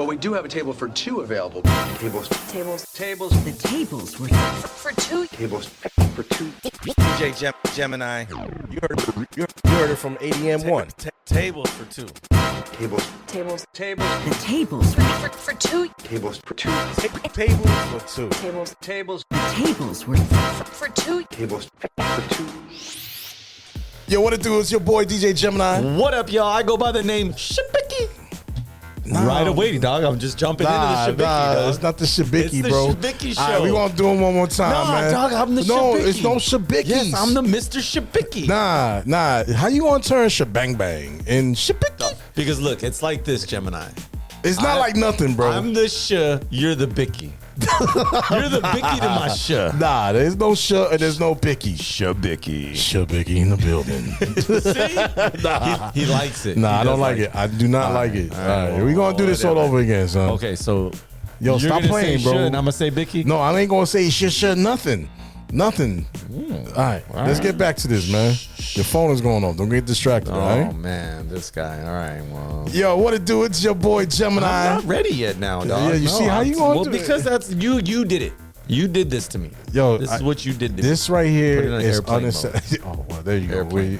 But we do have a table for two available. Tables. The tables were for two. Tables for two. DJ Gemini. You heard it from ADM 1. Tables for two. Tables. The tables were for two. Tables for two. Tables for two. The tables were for two. Tables for two. Yo, what it do? It's your boy DJ Gemini. What up, y'all? I go by the name Shabiki. Right away, dog. I'm just jumping into the Shabiki. It's not the Shabiki, bro. It's the Shabiki show. All right, we gonna do it one more time, man. Dog, I'm the Shabiki. No, it's no Shabikis. Yes, I'm the Mr. Shabiki. Nah. How you gonna turn Shabang Bang in Shabiki? Because look, it's like this, Gemini. It's not like nothing, bro. I'm the Sh, you're the Bicky. You're the Bicky to my Sh. Nah, there's no Sh and there's no Bicky. Shabiki. Shabiki in the building. See? Nah. He likes it. Nah, I don't like it. I do not like it. All right, we gonna do this all over again, son. Okay, so Yo, you're stop gonna playing, say bro. Sh and I'm gonna say Bicky. No, I ain't gonna say sh, nothing. All right, let's get back to this, man. Your phone is going off. Don't get distracted, all Oh right? man, this guy. All right, well. Yo, what it do? It's your boy Gemini. I'm not ready yet now, dog. Yeah, you see how you gonna do it? because that's you did it. You did this to me. Yo, this is what you did to me. This right Put it here on is airplane unnecessary. Oh, well, there you go. Airplane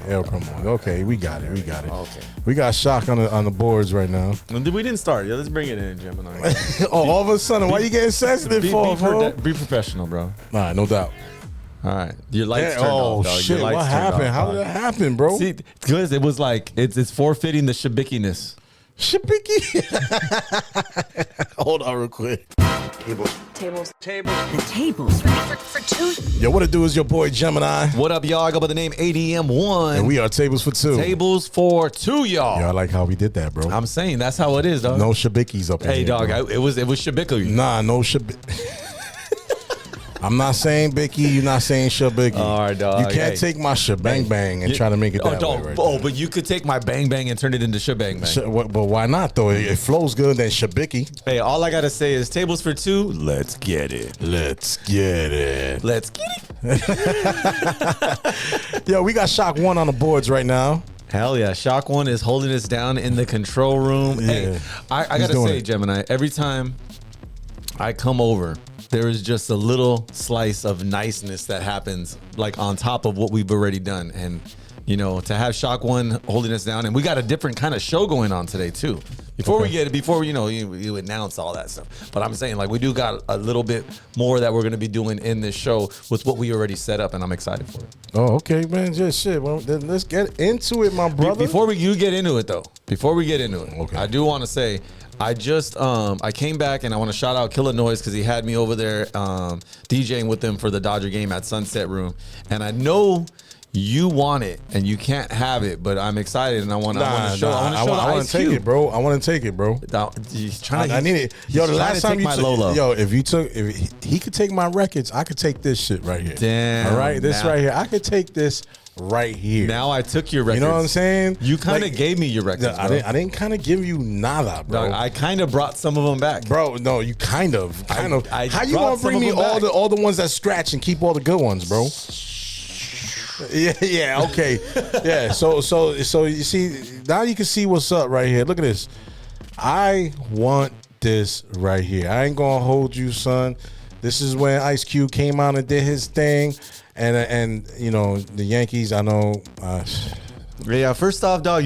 mode. Okay, we got it. Okay. We got shock on the boards right now. We didn't start. Yeah, let's bring it in, Gemini. Oh, all of a sudden, why you getting sensitive for, bro? Be professional, bro. All right, no doubt. All right, your lights Yeah, turned off, dog. shit! Your lights What turned happened? off, How dog. did that happen, bro? See, because it was like it's forfeiting the shabikiness. Shabiki. Hold on, real quick. Tables. The tables were for two. Yo, what it do? Is your boy Gemini, What up, y'all? I go by the name ADM 1. and we are Tables for Two. Tables for two, y'all. Yo, I like how we did that, bro. I'm saying that's how it is, dog. No Shabikis up in Hey, here, dog, bro. it was Shabiki. Nah, no Shabik. I'm not saying Bicky. You're not saying Shabiki. All right, dog. You can't Hey. take my Shabang Bang and try to make it that way. Right there. But you could take my bang bang and turn it into shabang bang. But why not though? It flows good than Shabiki. Hey, all I gotta say is tables for two. Let's get it. Let's get it. Let's get it. Yo, we got Shock 1 on the boards right now. Hell yeah. Shock 1 is holding us down in the control room. Yeah. Hey, I He's gotta doing say, it. Gemini, every time I come over, there is just a little slice of niceness that happens like on top of what we've already done. And, you know, to have Shock 1 holding us down, and we got a different kind of show going on today too. Before you announce all that stuff. But I'm saying, like, we do got a little bit more that we're going to be doing in this show with what we already set up, and I'm excited for it. Oh, okay, man. Just shit. Well, then let's get into it, my brother. Before you get into it, though, Okay. I do want to say, I just I came back and I want to shout out Killer Noise because he had me over there DJing with them for the Dodger game at Sunset Room, and I know you want it and you can't have it, but I'm excited and I want to show. I want to take it, bro. I want to take it, bro. I need it. Yo, the last time you my took, Lolo. yo, if he could take my records, I could take this shit right here. Damn, all right, this now- right here. I could take this right here. Now I took your records. You know what I'm saying? You kind of Like, gave me your records, I bro. didn't kind of give you nada, bro. Dog, I kind of brought some of them back. Bro, no, you kind of. I How you brought gonna some bring of me them all back. the ones that scratch and keep all the good ones, bro? Yeah, okay. Yeah, so you see, now you can see what's up right here. Look at this. I want this right here. I ain't gonna hold you, son. This is when Ice Cube came out and did his thing, and you know the Yankees. I know. Yeah, first off, dog,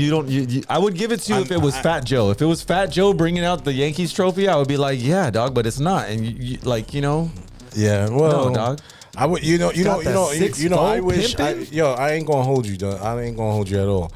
I would give it to you if it was Fat Joe. If it was Fat Joe bringing out the Yankees trophy, I would be like, yeah, dog, but it's not. And Yeah, well, no, dog. I would, I wish, pimping? I ain't gonna hold you, dog. I ain't gonna hold you at all.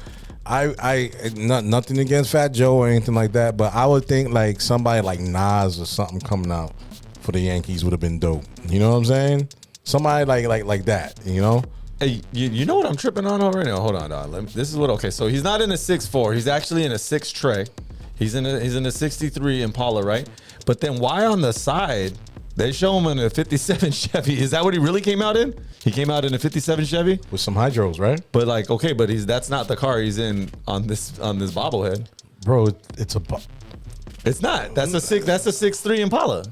Nothing against Fat Joe or anything like that, but I would think like somebody like Nas or something coming out for the Yankees would have been dope. You know what I'm saying? Somebody like that, you know? Hey, you know what I'm tripping on over now? Hold on, dog. This is what. Okay, so he's not in a 6'4". He's actually in a 6 tray. He's in a 63 Impala, right? But then why on the side they show him in a 57 Chevy? Is that what he really came out in? He came out in a 57 Chevy With some hydros, right? But like, okay, but that's not the car he's in on this bobblehead. Bro, it's It's not. That's a 6'3" Impala.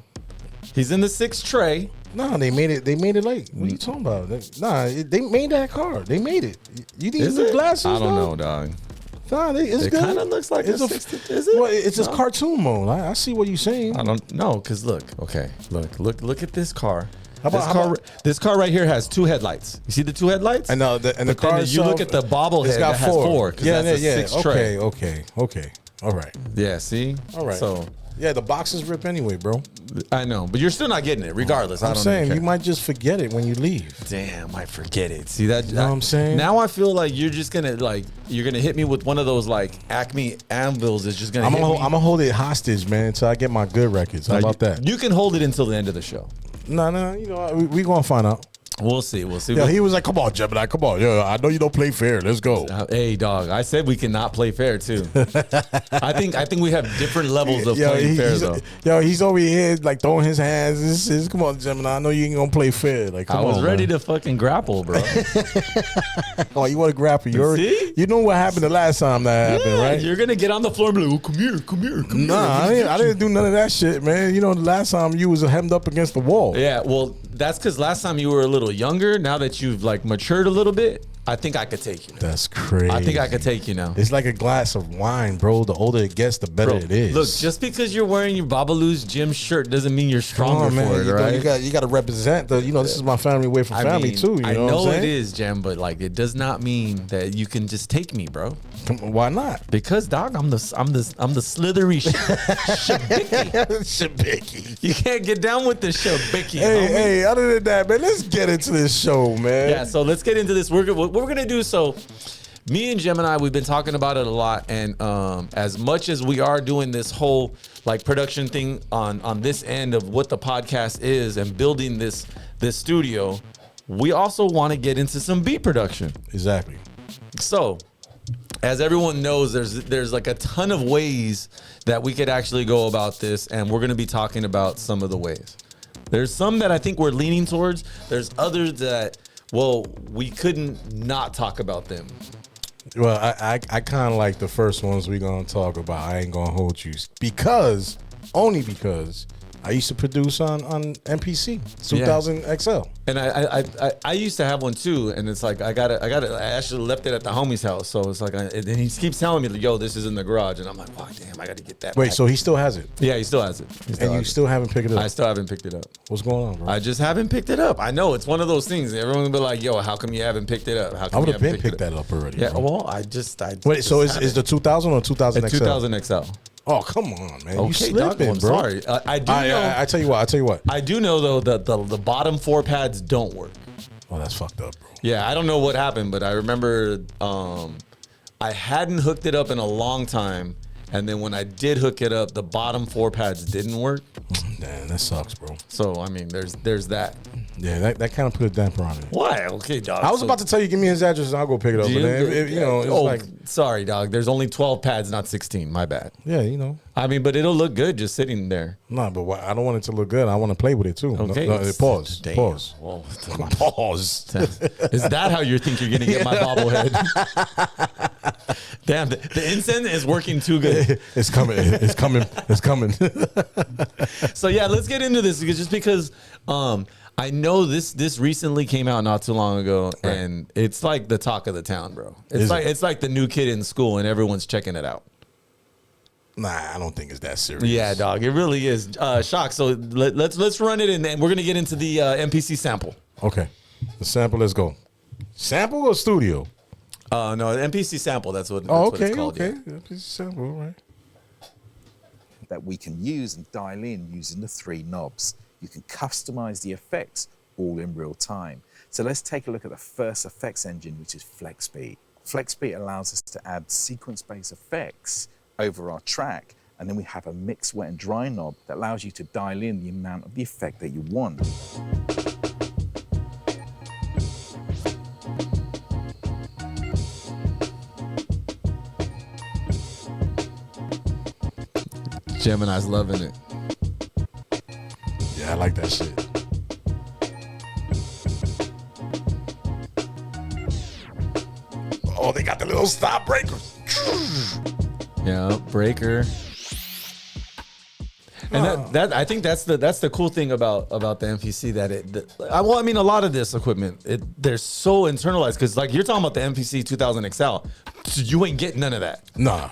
He's in the 6 tray. No, they made it late. What are you talking about? They made that car. They made it. You need Is the it? glasses, I don't dog? know, dog. Nah, it's It good. kind of looks like It's a 60. Is it? Well, it's a No? cartoon mode. I see what you're saying. I don't know, because look, okay, look at this car. How about- This car right here has 2 headlights. You see the 2 headlights? I know, and the But then car you look at the bobblehead it's got that has 4. 'Cause Yeah, that's a yeah. 6 Okay, tray. okay. All right. Yeah, see? All right. So Yeah, the boxes rip anyway, bro. I know, but you're still not getting it, regardless. I I'm don't saying even you care. might just forget it when you leave. Damn, I forget it. See that? You know what I'm saying? Now I feel like you're just gonna you're gonna hit me with one of those like Acme anvils. It's just gonna. I'm hit me. gonna hold it hostage, man, until I get my good records. How about that? You can hold it until the end of the show. No, you know, we gonna find out. We'll see. Yeah, he was like, "Come on, Gemini, come on. Yeah, I know you don't play fair. Let's go." Hey, dog. I said we cannot play fair too. I think we have different levels of playing fair though. He's over here like throwing his hands. This is, come on, Gemini. I know you ain't gonna play fair. Like, come I was on, ready man. to fucking grapple, bro. Oh, you want to grapple? See? You know what happened the last time that happened, Yeah, right? You're gonna get on the floor and be like, oh, come here. Nah, I didn't do none of that shit, man. You know, the last time you was hemmed up against the wall. Yeah, well, that's because last time you were a little younger. Now that you've like matured a little bit, I think I could take you. That's crazy. I think I could take you now. It's like a glass of wine, bro. The older it gets, the better Bro, it is. look, just because you're wearing your Babalu's gym shirt doesn't mean you're Come stronger on, man. for it, You know, right? you got to represent the. You know, this is my family away from family too. You know I know what I'm it saying? is, Jam, but like it does not mean that you can just take me, bro. Come on, why not? Because dog, I'm the slithery shabiki. Shabiki. You can't get down with the shabiki. homie. Hey, other than that, man, let's get into this show, man. Yeah, so let's get into this. What we're gonna do. So, me and Gemini, we've been talking about it a lot, and as much as we are doing this whole like production thing on this end of what the podcast is and building this studio, we also want to get into some beat production. Exactly. So, as everyone knows, there's like a ton of ways that we could actually go about this, and we're gonna be talking about some of the ways. There's some that I think we're leaning towards. There's others that, well, we couldn't not talk about them. Well, I kind of like the first ones we're gonna talk about. I ain't gonna hold you only because I used to produce on MPC 2000 XL. And I used to have one too, and it's like I actually left it at the homie's house, so it's like, and he keeps telling me, like, yo, this is in the garage, and I'm like, wow, damn, I got to get that. Wait, back. so he still has it, Yeah, he still has it. and you still haven't picked it up? I still haven't picked it up. What's going on, bro? I just haven't picked it up. I know it's one of those things. Everyone will be like, yo, how come you haven't picked it up? How I come would you have haven't been picked that up already. Yeah, bro. well, I Wait, just so is haven't. the 2000 or 2000 It's XL? 2000 XL. Oh, come on, man. You Okay, slipping, dog, I'm bro. sorry. I do know. I tell you what. I do know though that the bottom 4 pads don't work. Oh, that's fucked up, bro. Yeah, I don't know what happened, but I remember I hadn't hooked it up in a long time, and then when I did hook it up, the bottom 4 pads didn't work. Man, that sucks, bro. So I mean, there's that. Yeah, that kind of put a damper on it. Why? Okay, dog. I was about to tell you, give me his address and I'll go pick it up. But then, you know, it's like, sorry, dog. There's only 12 pads, not 16. My bad. yeah, you know. I mean, but it'll look good just sitting there. Nah, but I don't want it to look good. I want to play with it too. Okay. Pause. Damn. Pause. Whoa. Pause. Is that how you think you're gonna get my bobblehead? Damn, the incense is working too good. It's coming. It's coming. It's coming. So yeah, let's get into this because I know this recently came out not too long ago, Right. and it's like the talk of the town, bro. Is It's like the new kid in school, and everyone's checking it out. Nah, I don't think it's that serious. Yeah, dog, it really is. Shock. So let's run it, and then we're gonna get into the MPC sample. Okay. The sample. Let's go. Sample or studio? No, MPC sample. That's what. Oh, what okay. it's called, Okay. yeah. It's sample. All right. That we can use and dial in using the 3 knobs. You can customize the effects all in real time. So let's take a look at the first effects engine, which is FlexBeat. FlexBeat allows us to add sequence-based effects over our track, and then we have a mix, wet, and dry knob that allows you to dial in the amount of the effect that you want. Gemini's loving it. Yeah, I like that shit. Oh, they got the little stop breakers. Yeah, breaker. And that I think that's the cool thing about the MPC a lot of this equipment they're so internalized because like you're talking about the MPC 2000 XL, So you ain't getting none of that. No.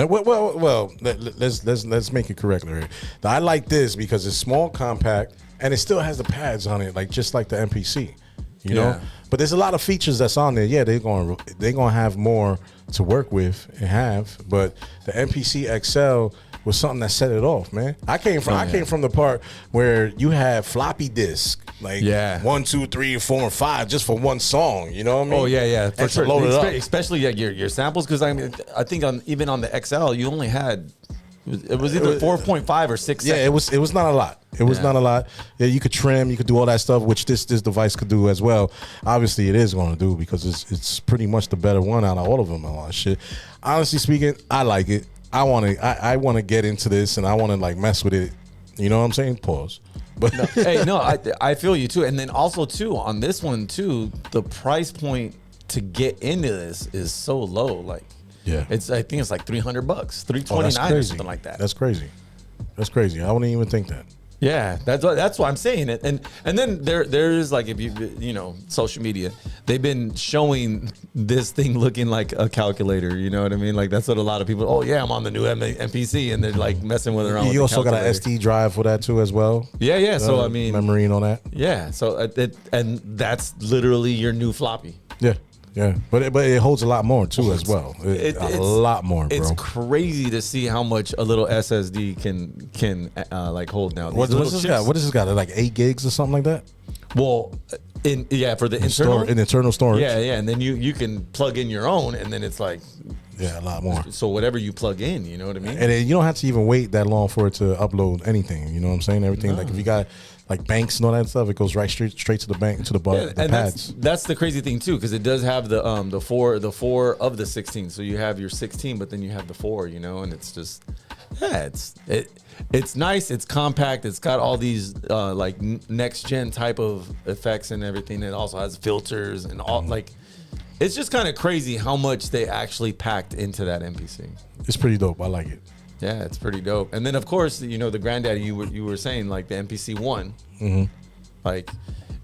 Well. Let's make it correctly here. I like this because it's small, compact, and it still has the pads on it, like just like the MPC. You know, but there's a lot of features that's on there. Yeah, they're gonna have more to work with and have, but the MPC XL was something that set it off, man. I came from the part where you had floppy disk, like 1, 2, 3, 4, and 5 just for one song. You know what I mean? Oh yeah, for and sure. to load it up. Especially your samples, because I mean, I think even on the XL, you only had it was either 4.5 or 6. Yeah, it was not a lot. It was not a lot. Yeah, you could trim, you could do all that stuff, which this device could do as well. Obviously, it is going to do because it's pretty much the better one out of all of them. A lot of shit. Honestly speaking, I like it. I want to get into this and I want to like mess with it. You know what I'm saying? Pause. But I feel you too. And then also too on this one too, the price point to get into this is so low. Like, I think it's like $300, $329 or something like that. That's crazy. I wouldn't even think that. Yeah, that's why I'm saying it. And then there's like, if you know, social media, they've been showing this thing looking like a calculator. You know what I mean? Like that's what a lot of people. Oh yeah, I'm on the new MPC, and they're like messing with around. You also got an SD drive for that too as well. Yeah. So I mean, memory and all that. Yeah. So and that's literally your new floppy. Yeah, but it holds a lot more too as well. A lot more, bro. It's crazy to see how much a little SSD can like hold now. What's this got? What does this got? Like 8 gigs or something like that? Well, for the internal storage. Yeah, and then you can plug in your own, and then it's like a lot more. So whatever you plug in, you know what I mean. And then you don't have to even wait that long for it to upload anything. You know what I'm saying? Everything like if you got like banks and all that stuff, it goes right straight to the bank to the pads. That's the crazy thing too, because it does have the four of the 16. So you have your 16, but then you have the 4. You know, and it's just it's nice. It's compact. It's got all these like next gen type of effects and everything. It also has filters and all like. It's just kind of crazy how much they actually packed into that MPC. It's pretty dope. I like it. Yeah, it's pretty dope. And then of course, you know, the granddaddy you were saying, like the MPC 1, like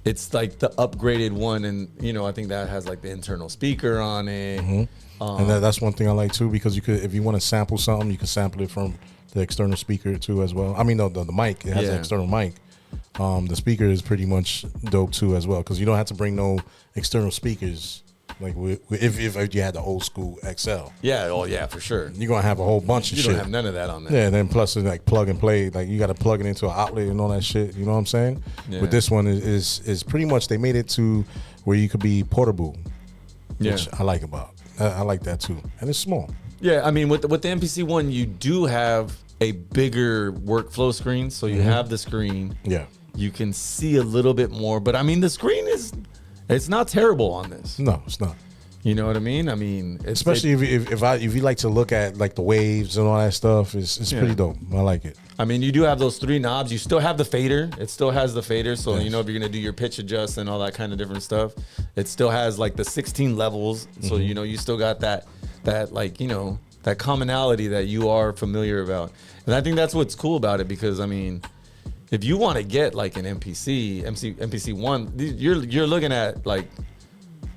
it's like the upgraded one, and you know I think that has like the internal speaker on it. And that's one thing I like too, because you could, if you want to sample something, you can sample it from the external speaker too as well. I mean, no, the mic, it has an external mic. The speaker is pretty much dope too as well, because you don't have to bring no external speakers. Like if you had the old school XL, for sure, you're gonna have a whole bunch of shit. You don't have none of that on there. Yeah, and then plus it's like plug and play. Like you got to plug it into an outlet and all that shit. You know what I'm saying? Yeah. But this one is pretty much, they made it to where you could be portable, which I like about. I like that too, and it's small. Yeah, I mean with the MPC 1, you do have a bigger workflow screen, so you have the screen. Yeah, you can see a little bit more, but I mean the screen it's not terrible on this. No, it's not. You know what I mean? I mean, especially if you like to look at like the waves and all that stuff, it's pretty dope. I like it. I mean, you do have those 3 knobs. You still have the fader. It still has the fader, so you know if you're gonna do your pitch adjust and all that kind of different stuff. It still has like the 16 levels, so you know you still got that like you know that commonality that you are familiar about. And I think that's what's cool about it, because I mean, if you want to get like an MPC 1, you're looking at like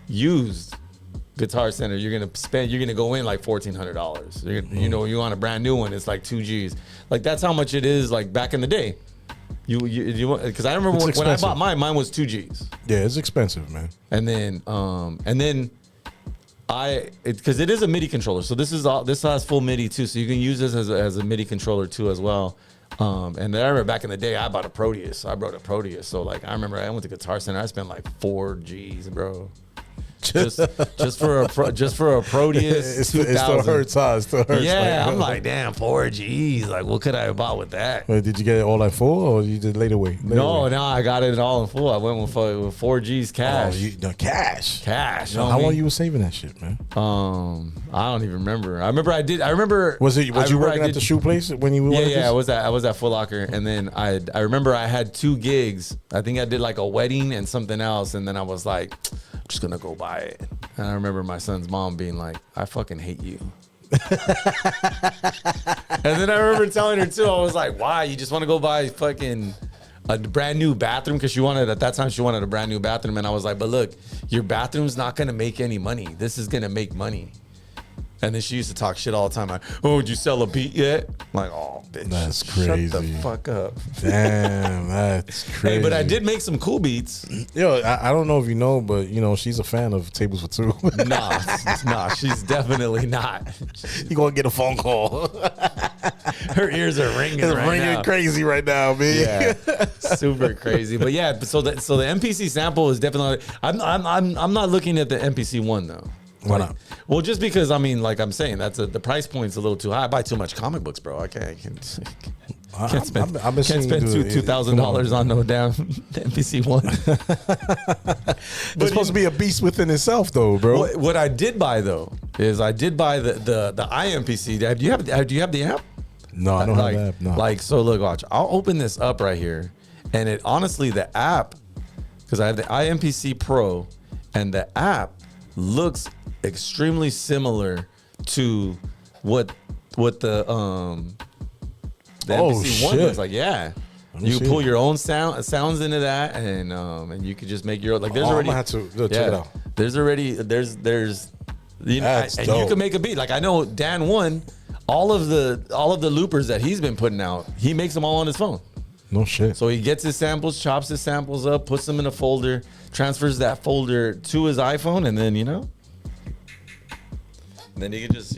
used Guitar Center. You're gonna go in like $1,400. You know, you want a brand new one, it's like 2 G's. Like that's how much it is. Like back in the day, you because I remember when I bought mine was 2 G's. Yeah, it's expensive, man. And then because it is a MIDI controller, so this has full MIDI too, so you can use this as a MIDI controller too as well. And then I remember back in the day, I bought a Proteus. I brought a Proteus. So like I remember I went to Guitar Center. I spent like 4 G's, bro. Just for a Proteus. It still hurts. It still hurts. Yeah, I'm like, damn, 4 G's. Like, what could I have bought with that? Wait, did you get it all in full, or you did later way? No, I got it all in full. I went with 4 G's cash. Cash. How long you were saving that shit, man? I don't even remember. I remember. Was you working at the shoe place when you? Yeah. I was at Foot Locker, and then I remember I had 2 gigs. I think I did like a wedding and something else, and then I was like, I'm just gonna go buy it. And I remember my son's mom being like, I fucking hate you. And then I remember telling her too, I was like, why? You just want to go buy fucking a brand new bathroom? Because at that time she wanted a brand new bathroom. And I was like, but look, your bathroom's not gonna make any money. This is gonna make money. And then she used to talk shit all the time. Like, oh, did you sell a beat yet? I'm like, oh, bitch. That's Shut the crazy. fuck up. Damn, that's crazy. Hey, but I did make some cool beats. Yo, I don't know if you know, but you know she's a fan of Tables for Two. Nah, she's definitely not. You gonna get a phone call? Her ears are ringing It's right ringing now. crazy right now, man. Yeah, super crazy. But yeah, so the MPC sample is definitely. I'm not looking at the MPC one though. Why not? Well, just because like I'm saying, the price point's a little too high. I buy too much comic books, bro. I can't spend I've been seeing you do it. $2,000 on no damn MPC one. It's supposed to be a beast within itself, though, bro. What I did buy though is I did buy the iMPC. Do you have the app? No, I don't have that. No. Like, so look, watch. I'll open this up right here, and it honestly the app, because I have the iMPC Pro, and the app looks extremely similar to what the MPC one shit. looks like. Yeah. me You see. pull your own sounds into that, and you could just make your like. There's I'm already gonna have to go check it out. There's already there's you know, That's and you dope. can make a beat. Like I know Dan One, all of the loopers that he's been putting out, he makes them all on his phone. No shit. So he gets his samples, chops his samples up, puts them in a folder, transfers that folder to his iPhone, and then and then he can just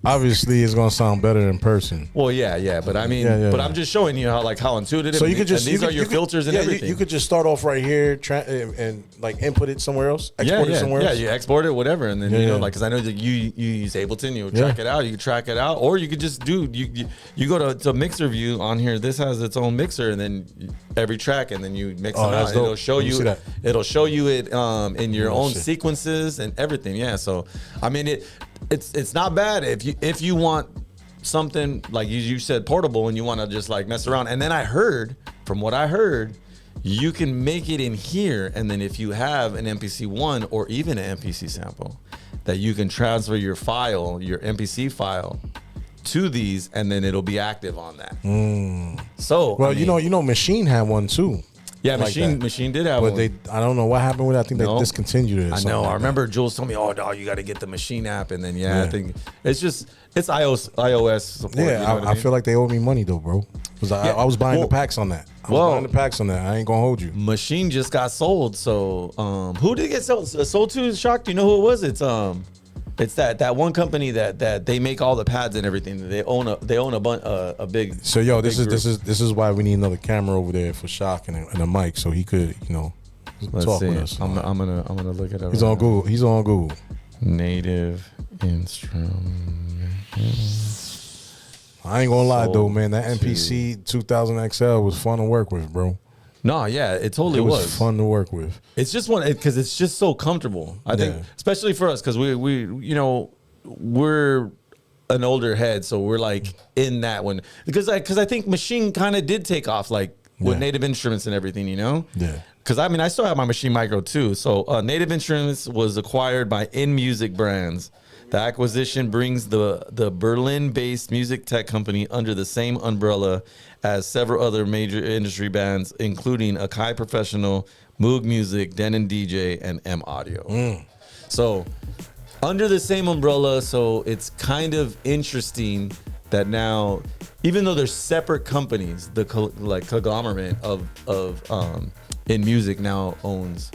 Obviously, it's gonna sound better in person. Well, yeah, but I mean, Yeah. I'm just showing you how intuitive. So you could just and these you are could- your you could- filters and yeah, everything. You could just start off right here and like input it somewhere else, export it somewhere yeah, else. you export it, whatever, and then Yeah. like because I know that you use Ableton, you Yeah. track it out, you track it out, or you could just do you go to mixer view on here. This has its own mixer, and then every track, and then you mix Oh, it that's out. dope. It'll show Let me see you that. it'll show you it in your Oh, own shit. sequences and everything. Yeah, so I mean it's not bad if you want something like you said portable and you want to just like mess around. And then from what I heard, you can make it in here, and then if you have an MPC one or even an MPC sample, that you can transfer your MPC file to these, and then it'll be active on that. So Well, I mean, you know, Machine had one too. yeah, like that. machine did have But one. I don't know what happened with it. I think No. they discontinued it. or I something know. like I that. remember Jules told me, "Oh, no, you got to get the Machine app." And then, I Yeah. think it's iOS support. Yeah, you know what I mean? feel like they owe me money though, bro. Because Yeah. I was buying Well- the packs on that. I ain't gonna hold you. Machine just got sold. So, who did it get sold? Sold to? Shocked. You know who it was? It's that one company that they make all the pads and everything. They own a big. So yo, big group. this is why we need another camera over there for Shock and a mic so he could Let's talk see. with us. I'm gonna look it up. He's right on now. Google. He's on Google. Native instrument. I ain't gonna lie though, Sold man. That MPC 2000 XL was fun to work with, bro. No, yeah, it totally It was was. fun to work with. It's just because it's just so comfortable. I think, Yeah. especially for us, because we're an older head, so we're like in that one. Because I think Machine kind of did take off, like with Yeah. Native Instruments and everything, Yeah. Because I mean, I still have my Machine Micro too. So Native Instruments was acquired by In Music Brands. The acquisition brings the Berlin-based music tech company under the same umbrella as several other major industry bands, including Akai Professional, Moog Music, Denon DJ, and M Audio. So under the same umbrella, so it's kind of interesting that now, even though they're separate companies, the conglomerate of In Music now owns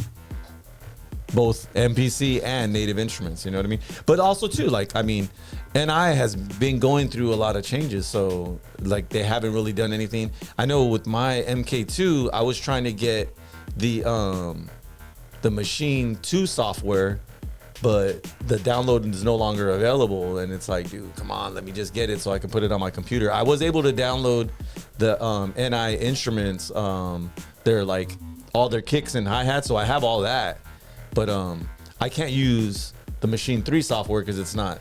both MPC and Native Instruments, you know what I mean? But also too, like, I mean, NI has been going through a lot of changes, so like they haven't really done anything. I know with my MK2, I was trying to get the Machine 2 software, but the download is no longer available, and it's like, dude, come on, let me just get it so I can put it on my computer. I was able to download the NI Instruments, they're like all their kicks and hi-hats, so I have all that. But I can't use the Machine 3 software because it's not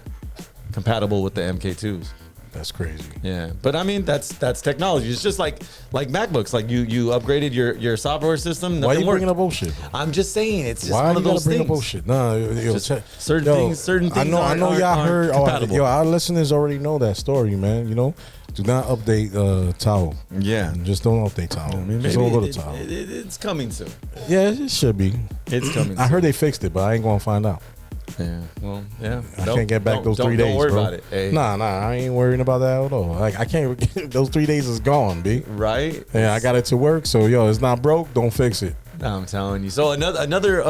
compatible with the MK2s. That's crazy. Yeah, but I mean that's technology. It's just like MacBooks. Like you upgraded your software system. Why are you bringing worked. up bullshit? I'm just saying it's just Why one you of those bring things. up bullshit? No, Certain things. I know y'all heard. compatible. Our listeners already know that story, man. You know, do not update Tahoe. Yeah. Just don't update Tahoe. I mean, Just maybe don't go to Tahoe. it's coming soon. Yeah, it should be. It's coming. I heard they fixed it, but I ain't gonna find out. Yeah. Well, yeah. I can't get back those 3 days. Don't worry bro. about it. Hey. Nah, I ain't worrying about that at all. Like I can't. Those 3 days is gone, b. Right. Yeah, I got it to work. So yo, it's not broke. Don't fix it. I'm telling you. So another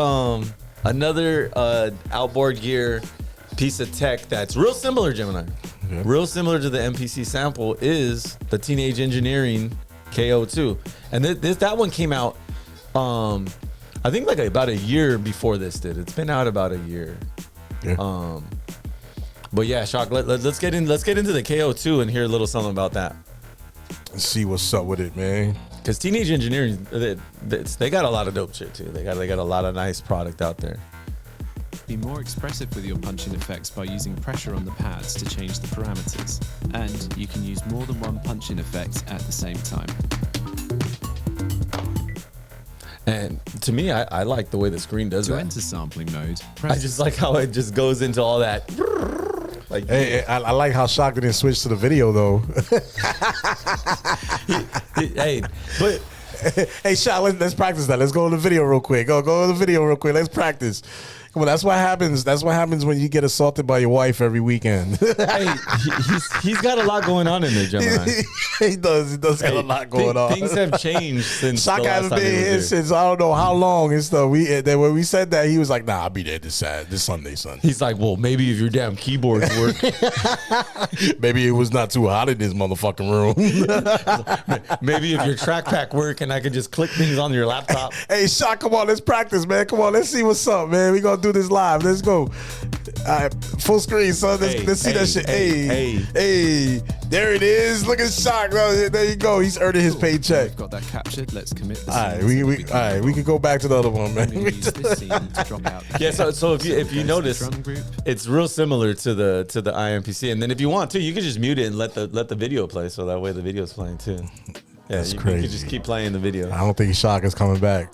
outboard gear piece of tech that's real similar, Gemini. Okay. Real similar to the MPC Sample is the Teenage Engineering K.O.II. And that one came out I think like about a year before this did. It's been out about a year. Yeah. But yeah, Shock, let's get into the K.O.II and hear a little something about that. Let's see what's up with it, man. Because Teenage Engineering, they got a lot of dope shit too. They got a lot of nice product out there. Be more expressive with your punching effects by using pressure on the pads to change the parameters. And you can use more than one punching effect at the same time. And to me, I like the way the screen does To that. enter sampling mode, I press just like how it just goes into all that. Like, Hey, I like how Shock didn't switch to the video though. hey, but Hey, Shock, let's practice that. Let's go to the video real quick. Go to the video real quick. Let's practice. Come on, that's what happens. That's what happens when you get assaulted by your wife every weekend. hey, he's got a lot going on in there, Gemini. He does got a lot going on. Things have changed since Shock the last hasn't time been he was here here. since I don't know how long and stuff. When we said that, he was like, "Nah, I'll be there this Sunday, son." He's like, well, maybe if your damn keyboards work. Maybe it was not too hot in this motherfucking room. Maybe if your track pack work and I could just click things on your laptop. Hey, Shock, come on, let's practice, man. Come on, let's see what's up, man. We gonna do this live. Let's go. All right, full screen, son. Let's see that shit. Hey, there it is. Look at Shock. There you go. He's earning his paycheck. We've got that captured. Let's commit the All right, scene. we can go back to the other one, man. We're gonna use this scene to drop out. Yeah, so if you notice, drum group. it's real similar to the IMPC. And then if you want to, you can just mute it and let the video play, so that way the video's playing too. Yeah, That's you crazy. can just keep playing the video. I don't think Shock is coming back.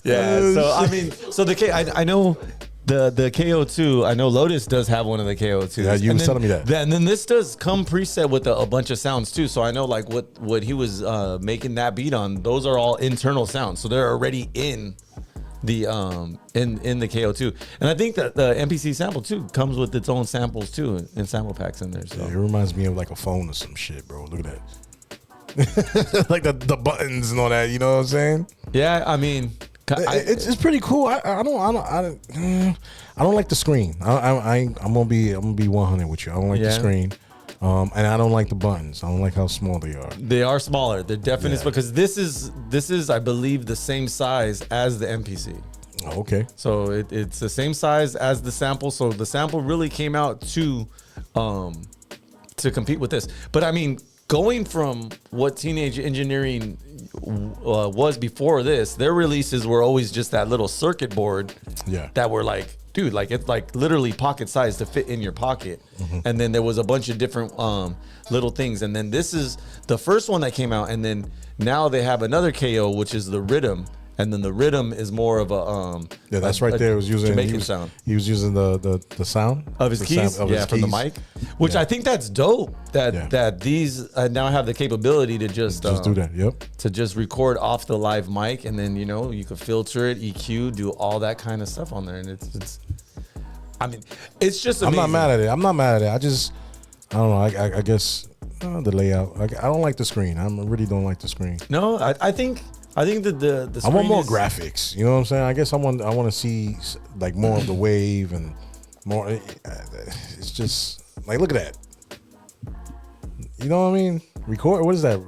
Yeah. So I mean, so I know the K.O.II. I know Lotus does have one of the K.O.II. Yeah, you was telling me that. And then this does come preset with a bunch of sounds too. So I know like what he was making that beat on. Those are all internal sounds. So they're already in the in the K.O.II. And I think that the MPC Sample too comes with its own samples too and sample packs in there. So It reminds me of like a phone or some shit, bro. Look at that. Like the buttons and all that. You know what I'm saying? yeah, I mean, It's pretty cool. I don't like the screen. I'm gonna be 100 with you. I don't like the Yeah. screen, and I don't like the buttons. I don't like how small they are. they are smaller. They're definitely Yeah. because this is I believe the same size as the MPC. Oh, okay. So it's the same size as the Sample. So the Sample really came out to compete with this. But I mean, going from what Teenage Engineering was before this, their releases were always just that little circuit board. Yeah. That were like, dude, like it's like literally pocket size to fit in your pocket. And then there was a bunch of different little things. And then this is the first one that came out. And then now they have another KO, which is the Rhythm. And then the Rhythm is more of a Yeah, that's right there. It was using Jamaican sound He was using the sound of his the keys, sound of his from the keys. mic, which Yeah. I think that's dope. That Yeah. that these now have the capability to just do that. Yep. to just record off the live mic, and then you could filter it, EQ, do all that kind of stuff on there, and it's. I mean, it's just amazing. I'm not mad at it. I don't know. I guess the layout. I don't like the screen. I really don't like the screen. No, I think that the I want screen more is- graphics. You know what I'm saying? I guess I want to see like more of the wave and more. It's just like, look at that. You know what I mean? Record. What is that?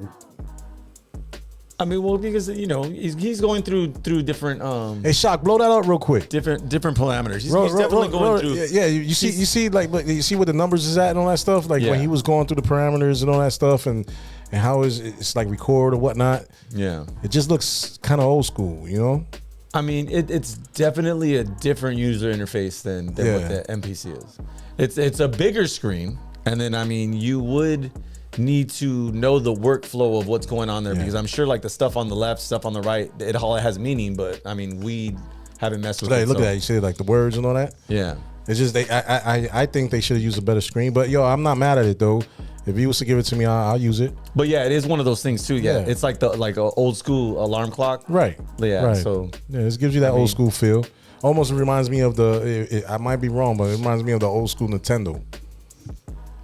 I mean, well, because he's going through different Hey, Shock, blow that up real quick. different parameters. He's definitely going through. Yeah, you see you see what the numbers is at and all that stuff. Like Yeah. when he was going through the parameters and all that stuff, and how it's like record or whatnot. Yeah. It just looks kind of old school, you know. I mean, it's definitely a different user interface than what the MPC is. It's a bigger screen, and then I mean, you would need to know the workflow of what's going on there because I'm sure like the stuff on the left, stuff on the right, it all has meaning. But I mean, we haven't messed with it. Look at that. You see like the words and all that. Yeah. It's just I think they should have used a better screen. But yo, I'm not mad at it though. If you was to give it to me, I'll use it. But yeah, it is one of those things too. Yeah, it's like a old school alarm clock. Right. Yeah. Right. So yeah, this gives you that old school feel. Almost reminds me of I might be wrong, but it reminds me of the old school Nintendo.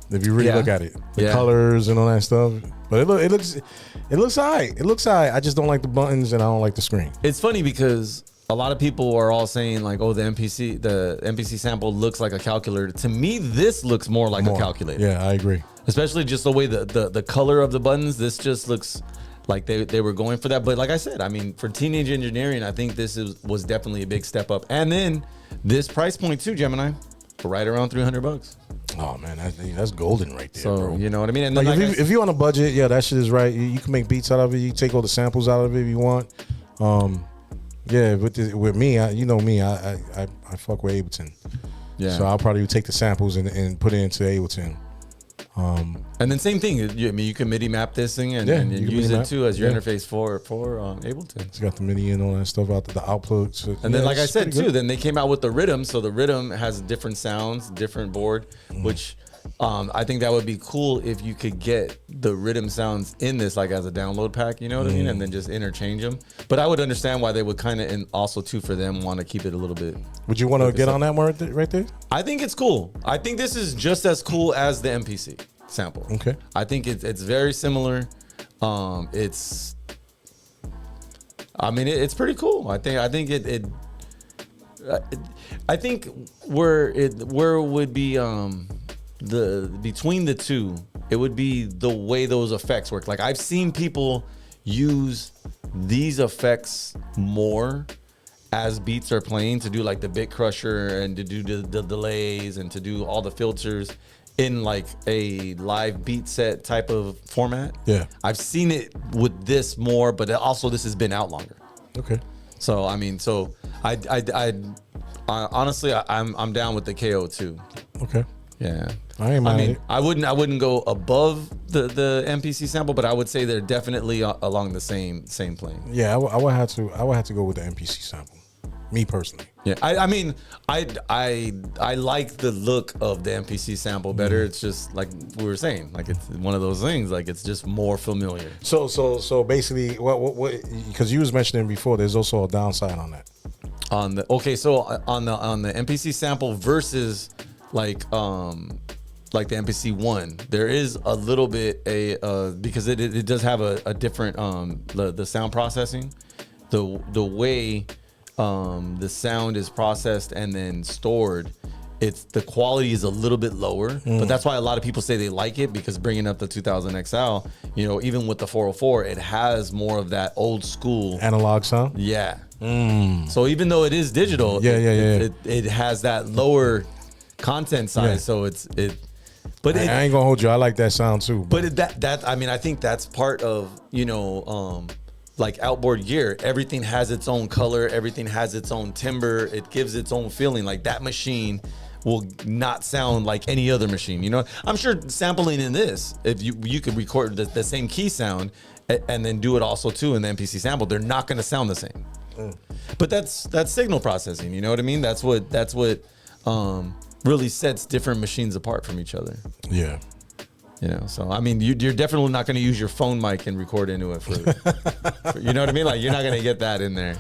If you really look at it, the colors and all that stuff. But it looks alright. It looks alright. I just don't like the buttons and I don't like the screen. It's funny because a lot of people are all saying like, oh, the MPC sample looks like a calculator. To me, this looks more like a calculator. Yeah, I agree. Especially just the way the color of the buttons. This just looks like they were going for that. But like I said, I mean, for teenage engineering, I think this was definitely a big step up. And then this price point too, Gemini, right around $300. Oh man, that's golden right there, so, bro. You know what I mean? And like then if you're on a budget, yeah, that shit is right. You can make beats out of it. You take all the samples out of it if you want. Yeah, with me, you know me, I fuck with Ableton. Yeah. So I'll probably take the samples and put it into Ableton. And then same thing. I mean, you can MIDI map this thing and use it too as your interface for Ableton. It's got the MIDI and all that stuff out the output. So, and then, like I said too, then they came out with the rhythm. So the rhythm has different sounds, different board, which I think that would be cool if you could get the rhythm sounds in this like as a download pack. You know what I mean? And then just interchange them. But I would understand why they would kind of, and also too for them, want to keep it a little bit. Would you want to get on that one right there? I think it's cool. I think this is just as cool as the MPC sample. Okay. I think it's very similar. It's pretty cool. I think where it would be between the two, it would be the way those effects work. Like I've seen people use these effects more as beats are playing to do like the bit crusher and to do the delays and to do all the filters in like a live beat set type of format. Yeah. I've seen it with this more, but also this has been out longer. Okay. So I mean, I honestly I'm down with the K.O.II. Okay. Yeah. I mean, I wouldn't go above the MPC sample, but I would say they're definitely along the same plane. Yeah, I would have to go with the MPC sample. Me personally. Yeah, I mean, I like the look of the MPC sample better. It's just like we were saying, like it's one of those things, like it's just more familiar. So basically, what? Because you was mentioning before, there's also a downside on that. On the MPC sample versus like the MPC one, there is a little bit because it does have a different the sound processing, the way the sound is processed and then stored. The quality is a little bit lower, but that's why a lot of people say they like it, because bringing up the 2000 XL, you know, even with the 404, it has more of that old school analog sound. Yeah. So even though it is digital, it has that lower content size. Yeah. So but I ain't gonna hold you. I like that sound too. But I mean, I think that's part of, you know, like outboard gear. Everything has its own color. Everything has its own timbre. It gives its own feeling. Like that machine will not sound like any other machine. You know, I'm sure sampling in this, if you could record the same key sound and then do it also too in the MPC sample, they're not going to sound the same. But that's signal processing. You know what I mean? That's what really sets different machines apart from each other. Yeah. You know, so I mean, you're definitely not going to use your phone mic and record into it for you know what I mean? Like you're not going to get that in there.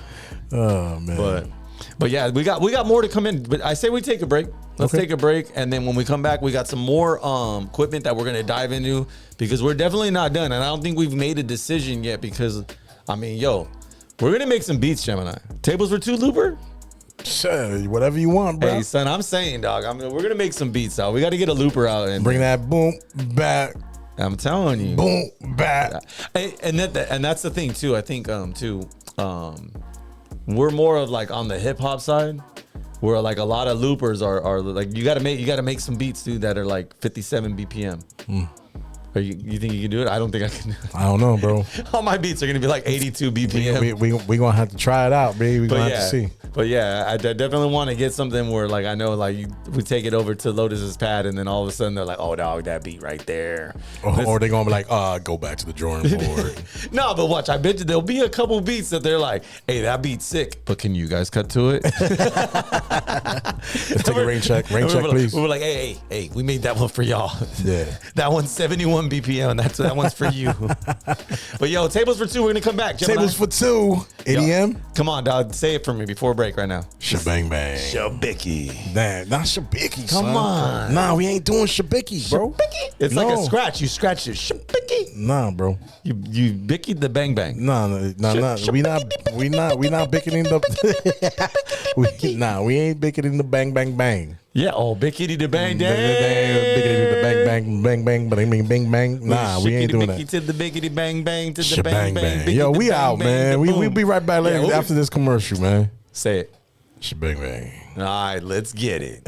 Oh man. But yeah, we got more to come in. But I say we take a break. Let's take a break, and then when we come back, we got some more equipment that we're going to dive into, because we're definitely not done, and I don't think we've made a decision yet. Because I mean, we're going to make some beats, Gemini. Tables4Two looper. Sure, whatever you want, bro. Hey, son, I'm saying, dog. I mean, we're gonna make some beats out. We got to get a looper out and bring that boom back. I'm telling you, boom back. And that's the thing too. I think we're more of like on the hip hop side, where like a lot of loopers are like you got to make some beats, dude, that are like 57 BPM. Or you think you can do it? I don't think I can. I don't know, bro. All my beats are gonna be like 82 BPM. We gonna have to try it out, baby. We gonna have to see. But yeah, I definitely want to get something where like I know like we take it over to Lotus's pad and then all of a sudden they're like, oh dog, that beat right there. Or they're gonna be like, go back to the drawing board. No, but watch, I bet you there'll be a couple beats that they're like, hey, that beat's sick, but can you guys cut to it? Let's take a rain check, please. We were like, hey, we made that one for y'all. Yeah. That one's 71 BPM. That one's for you. But yo, Tables for Two, we're gonna come back. Gemini. Tables for Two. ADM. Yo, come on, dog. Say it for me before break right now. Shabang bang. Shabiki. Nah, not Shabiki. Come son. on. Nah, we ain't doing Shabiki, bro. Shabiki. It's like a scratch. You scratch it. Shabiki. Nah, bro. You bickied the bang bang. Nah. We not bicketing the. we ain't bicketing the bang bang bang. Yeah. Oh, bickety the bang bang. Bicketing the bang bang bang bang. Nah, we ain't doing that. To the bickety bang bang to the bang bang. Yo, we out, man. We'll be right back later after this commercial, man. Say it. Shabang bang. All right, let's get it.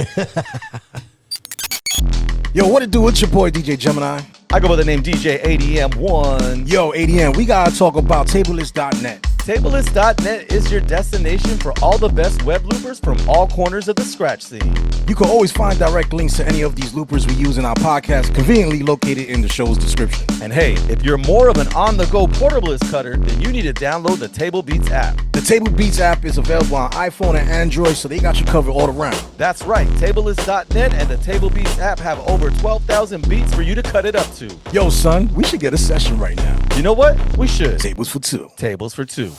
Yo, what it do? It's your boy DJ Gemini. I go by the name DJ ADM1. Yo, ADM, we gotta talk about Tables4Two.net. Tables4Two.net is your destination for all the best web loopers from all corners of the scratch scene. You can always find direct links to any of these loopers we use in our podcast, conveniently located in the show's description. And hey, if you're more of an on-the-go portablist cutter, then you need to download the Table Beats app. The Table Beats app is available on iPhone and Android, so they got you covered all around. That's right, Tables4Two.net and the Table Beats app have over 12,000 beats for you to cut it up to. Yo, son, we should get a session right now. You know what? We should. Tables for Two. Tables for Two.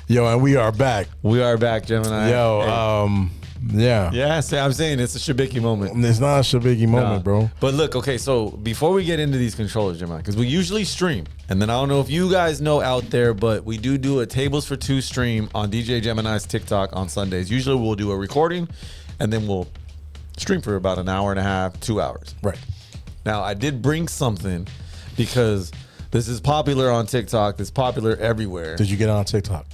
Yo, and we are back. We are back, Gemini. Yo, yeah. Yeah, I'm saying it's a Shabiki moment. It's not a Shabiki moment, bro. But look, okay, so before we get into these controllers, Gemini, because we usually stream, and then I don't know if you guys know out there, but we do a Tables for Two stream on DJ Gemini's TikTok on Sundays. Usually we'll do a recording, and then we'll stream for about an hour and a half, 2 hours. Right. Now, I did bring something because this is popular on TikTok. It's popular everywhere. Did you get it on TikTok?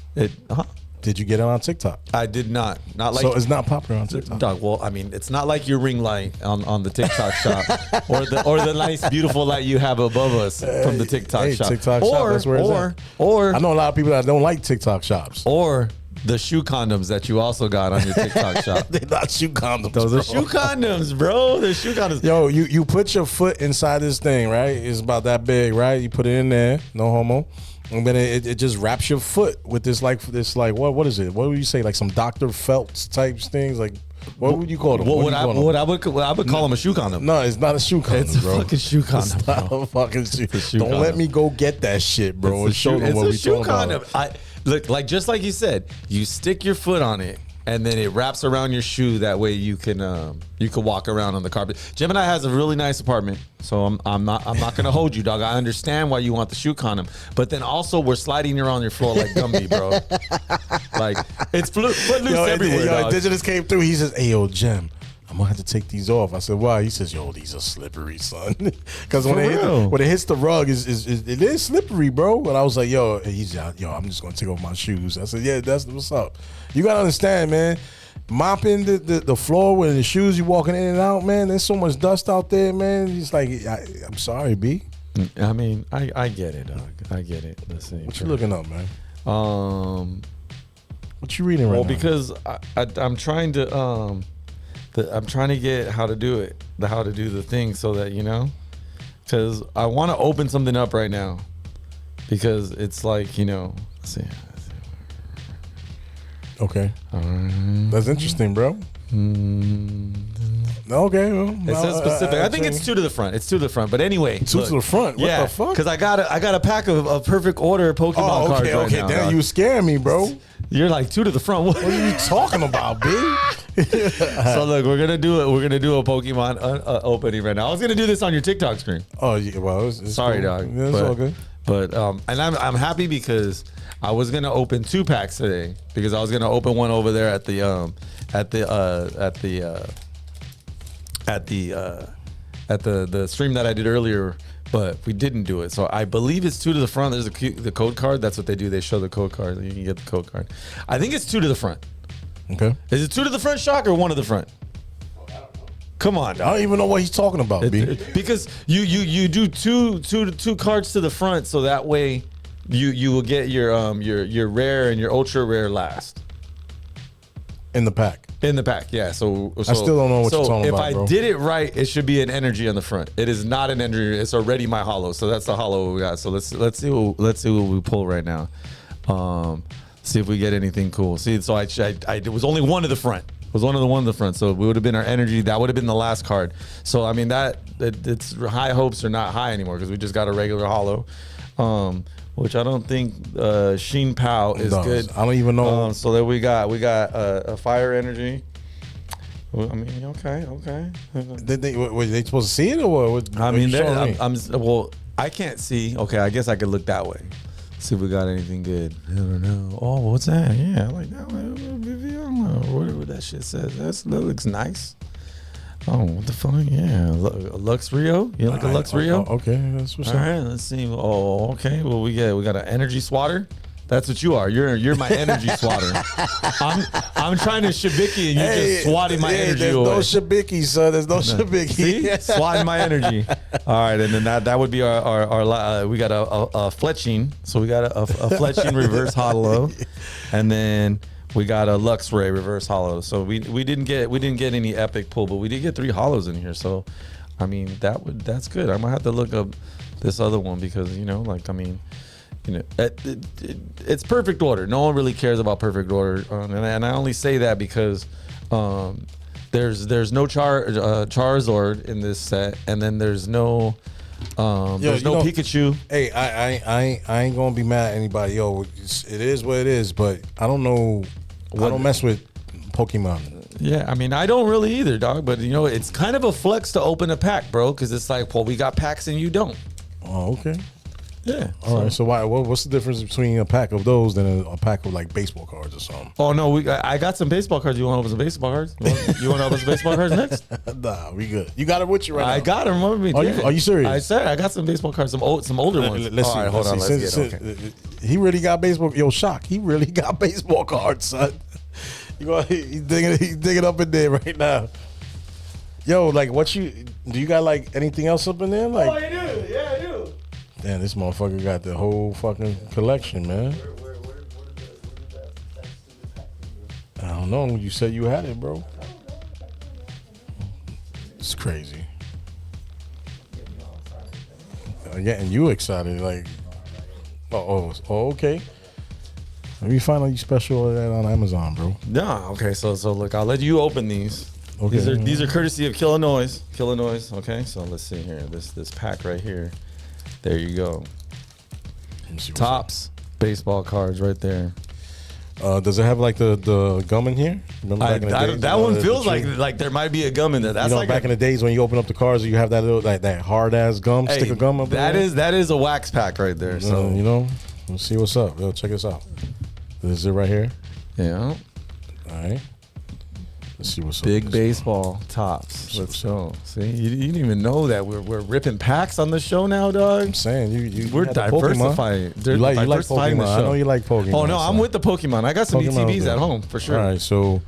Did you get it on TikTok? I did not. Not like so it's not popular on TikTok. Dog, well, I mean, it's not like your ring light on the TikTok shop or the nice beautiful light you have above us from the TikTok shop. TikTok shop, that's where it's at. Or I know a lot of people that don't like TikTok shops. Or the shoe condoms that you also got on your TikTok shop. They're not shoe condoms. Those are shoe condoms, bro. They're shoe condoms. Yo, you put your foot inside this thing, right? It's about that big, right? You put it in there, no homo. And then it just wraps your foot with this what is it? What would you say? Like some Dr. Phelps types things? Like what would you call them? What I would call them a shoe condom. No, it's not a shoe condom, it's bro. a fucking shoe condom. It's not a fucking shoe. Don't condom. let me go get that shit, bro. And show them what we talking about. Look, like just like you said, you stick your foot on it, and then it wraps around your shoe. That way you can walk around on the carpet. Gemini has a really nice apartment, so I'm not gonna hold you, dog. I understand why you want the shoe condom, but then also we're sliding around your floor like Gumby, bro. Like it's footloose everywhere. Yo, dog. Indigenous came through. He says, "Hey, yo, Gem, I'm gonna have to take these off." I said, "Why?" He says, "Yo, these are slippery, son." Because when it hits the rug, it is slippery, bro. And I was like, "Yo," he's like, "Yo, I'm just gonna take off my shoes." I said, "Yeah, that's what's up." You gotta understand, man. Mopping the floor with the shoes you walking in and out, man. There's so much dust out there, man. It's like, I'm sorry, B. I mean, I get it, dog. I get it. Listen, what you looking up, man? What you reading right now? Well, because I'm trying to I'm trying to get how to do it, how to do the thing, so that because I want to open something up right now, because it's like let's see. Okay, that's interesting, bro. Okay, well, it says specific. I think it's 2 to the front. It's 2 to the front. But anyway, 2 to the front. What the fuck? Because I got a pack of perfect order Pokemon cards right now. Damn, you scaring me, bro. You're like 2 to the front. What are you talking about, B? So look, we're gonna do it. We're gonna do a Pokemon opening right now. I was gonna do this on your TikTok screen. Oh, yeah, well, it's sorry, cool. dog. Yeah, it's all good. But and I'm happy because I was gonna open 2 packs today, because I was gonna open one over there at the stream that I did earlier, but we didn't do it. So I believe it's 2 to the front. There's the code card. That's what they do. They show the code card. You can get the code card. I think it's 2 to the front. Okay. Is it 2 to the front, Shock, or 1 to the front? Come on, I dog. don't even know what he's talking about, B. Because you do two cards to the front, so that way you will get your rare and your ultra rare last In the pack. in the pack. Yeah. So I still don't know what you're talking about, if bro. I did it right, it should be an energy on the front. It is not an energy. It's already my hollow. So that's the hollow we got. So let's see what we pull right now. See if we get anything cool. See, so it was only one to the front. It was one of the one in the front. So it would have been our energy. That would have been the last card. So I mean it's high hopes are not high anymore because we just got a regular hollow. Which I don't think Sheen Pow is good. I don't even know. So there we got a fire energy. Well, I mean, okay. Were they supposed to see it or what? I mean, I'm well, I can't see. Okay, I guess I could look that way. See if we got anything good. I don't know. Oh, what's that? Yeah, I like that one. I don't know. Whatever that shit says. That looks nice. Oh, what the fuck? Yeah, Lux Rio. You like a Lux Rio? Okay, that's what's All up. right, let's see. Oh, okay. Well, we got an energy swatter. That's what you are. You're my energy swatter. I'm trying to shibiki and you're just swatting my energy there's away. no shibiki, son. There's no shibiki. See? Swatting my energy. All right, and then that would be our we got a fletching. So we got a fletching reverse hollow, and then we got a Lux Ray reverse hollow. So we didn't get any epic pull, but we did get 3 hollows in here. So I mean that's good. I'm gonna have to look up this other one because it's perfect order. No one really cares about perfect order, and I only say that because there's no Charizard in this set, and then there's no Pikachu. Hey, I ain't gonna be mad at anybody. Yo, it is what it is, but I don't know. I don't mess with Pokemon. Yeah, I mean, I don't really either, dog. But it's kind of a flex to open a pack, bro, because it's like, well, we got packs and you don't. Oh, okay. Yeah. All right. So what's the difference between a pack of those than a pack of like baseball cards or something? Oh no, I got some baseball cards. You want to open some baseball cards? You want to open some baseball cards next? Nah, we good. You got it with you right now. I got them. Are you serious? I said I got some baseball cards, some older ones. Let's All see. right, hold on. Let's Let's get okay. He really got baseball. Yo, Shock. He really got baseball cards, son. He's digging up in there right now. Yo, like do you got like anything else up in there? Like, I do. Yeah, I do. damn, this motherfucker got the whole fucking collection, man. I don't know. You said you had it, bro. It's crazy. Getting you excited, like, oh, okay. Let me find out you special that on Amazon, bro. Nah, okay. So look, I'll let you open these. Okay. These are courtesy of Illinois. Okay. So let's see here. This pack right here. There you go. Let me see what's Tops baseball cards right there. does it have like the gum in here? Remember back in the days, That one the feels tree? like there might be a gum in there. That's like back in the days when you open up the cards, you have that little that hard ass gum, stick of gum up that there. that is a wax pack right there. So let's see what's up. Yo, check this out. This is it right here. yeah, All right. Let's see what's big up. baseball tops. Let's go. See, you didn't even know that we're ripping packs on the show now, dog. I'm saying you We're had the Pokemon. diversifying. You like diversifying the Pokemon. I show. know you like Pokemon. Oh no, so. I'm with the Pokemon. I got some Pokemon ETBs good. at home for sure. All right, so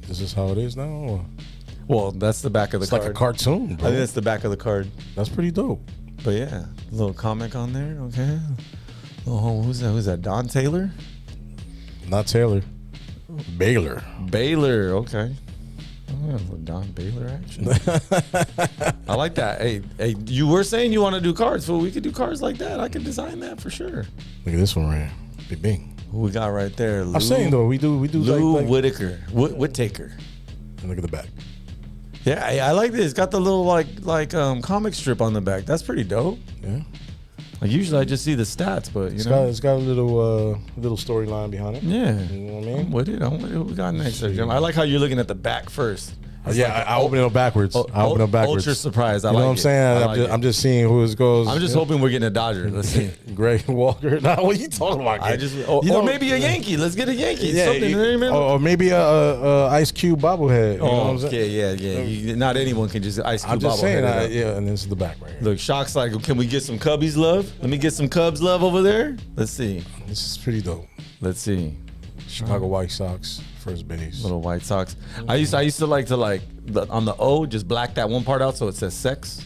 this is how it is now. Or? Well, that's the back of the It's card. like a cartoon, I bro. think that's the back of the card. That's pretty dope. But yeah, a little comic on there. Okay. Oh, who's that? Who's that? Don Taylor? Not Taylor. Baylor. Baylor. Okay. Oh, Don Baylor action. I like that. Hey, you were saying you want to do cards, so we could do cards like that. I could design that for sure. Look at this one right here. Big bing. Who we got right there? I'm saying though, we do Lou like Whitaker. Whittaker. look at the back. Yeah, I like this. It's got the little like comic strip on the back. That's pretty dope. Yeah. Like usually I just see the stats, but It's got a little storyline behind it. yeah. You know what I mean? I'm with it. What we got next? I like how you're looking at the back first. Yeah, I open it backwards. I open it backwards. Ultra surprised. I You know like what I'm it. saying? I like I'm it. just seeing who it goes. I'm just hoping we're getting a Dodger. Let's see. Greg Walker. Nah, what are you talking about? I kid? just, maybe a Yankee. Let's get a Yankee. Yeah, Something. or maybe a Ice Cube bobblehead. You know what I'm saying? yeah. Not anyone can just ice cube. I'm just saying, bobblehead it up. yeah, and this is the back right here. Look, Shock's like, can we get some Cubbies love? Let me get some Cubs love over there. Let's see. This is pretty dope. Let's see. Chicago White Sox, first base. Little White Sox. I used to like on the O just black that one part out so it says sex.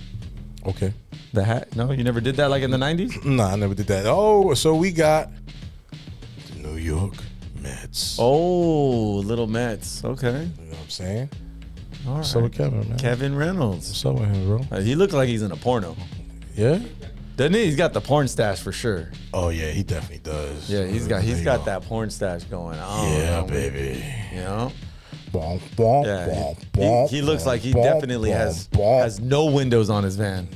Okay. The hat? No, you never did that like in the 90s? Nah, I never did that. Oh, so we got the New York Mets. Oh, little Mets. Okay. You know what I'm saying? All right. So with Kevin, man. Kevin Reynolds. What's up with him, bro? He looks like he's in a porno. Yeah? Doesn't he? He's got the porn stash for sure. Oh yeah, he definitely does. Yeah, he's got that porn stash going on. Yeah, baby. You know? Bonk, bonk, Yeah. bonk, He bonk, looks like he bonk, definitely bonk, has bonk. no windows on his van.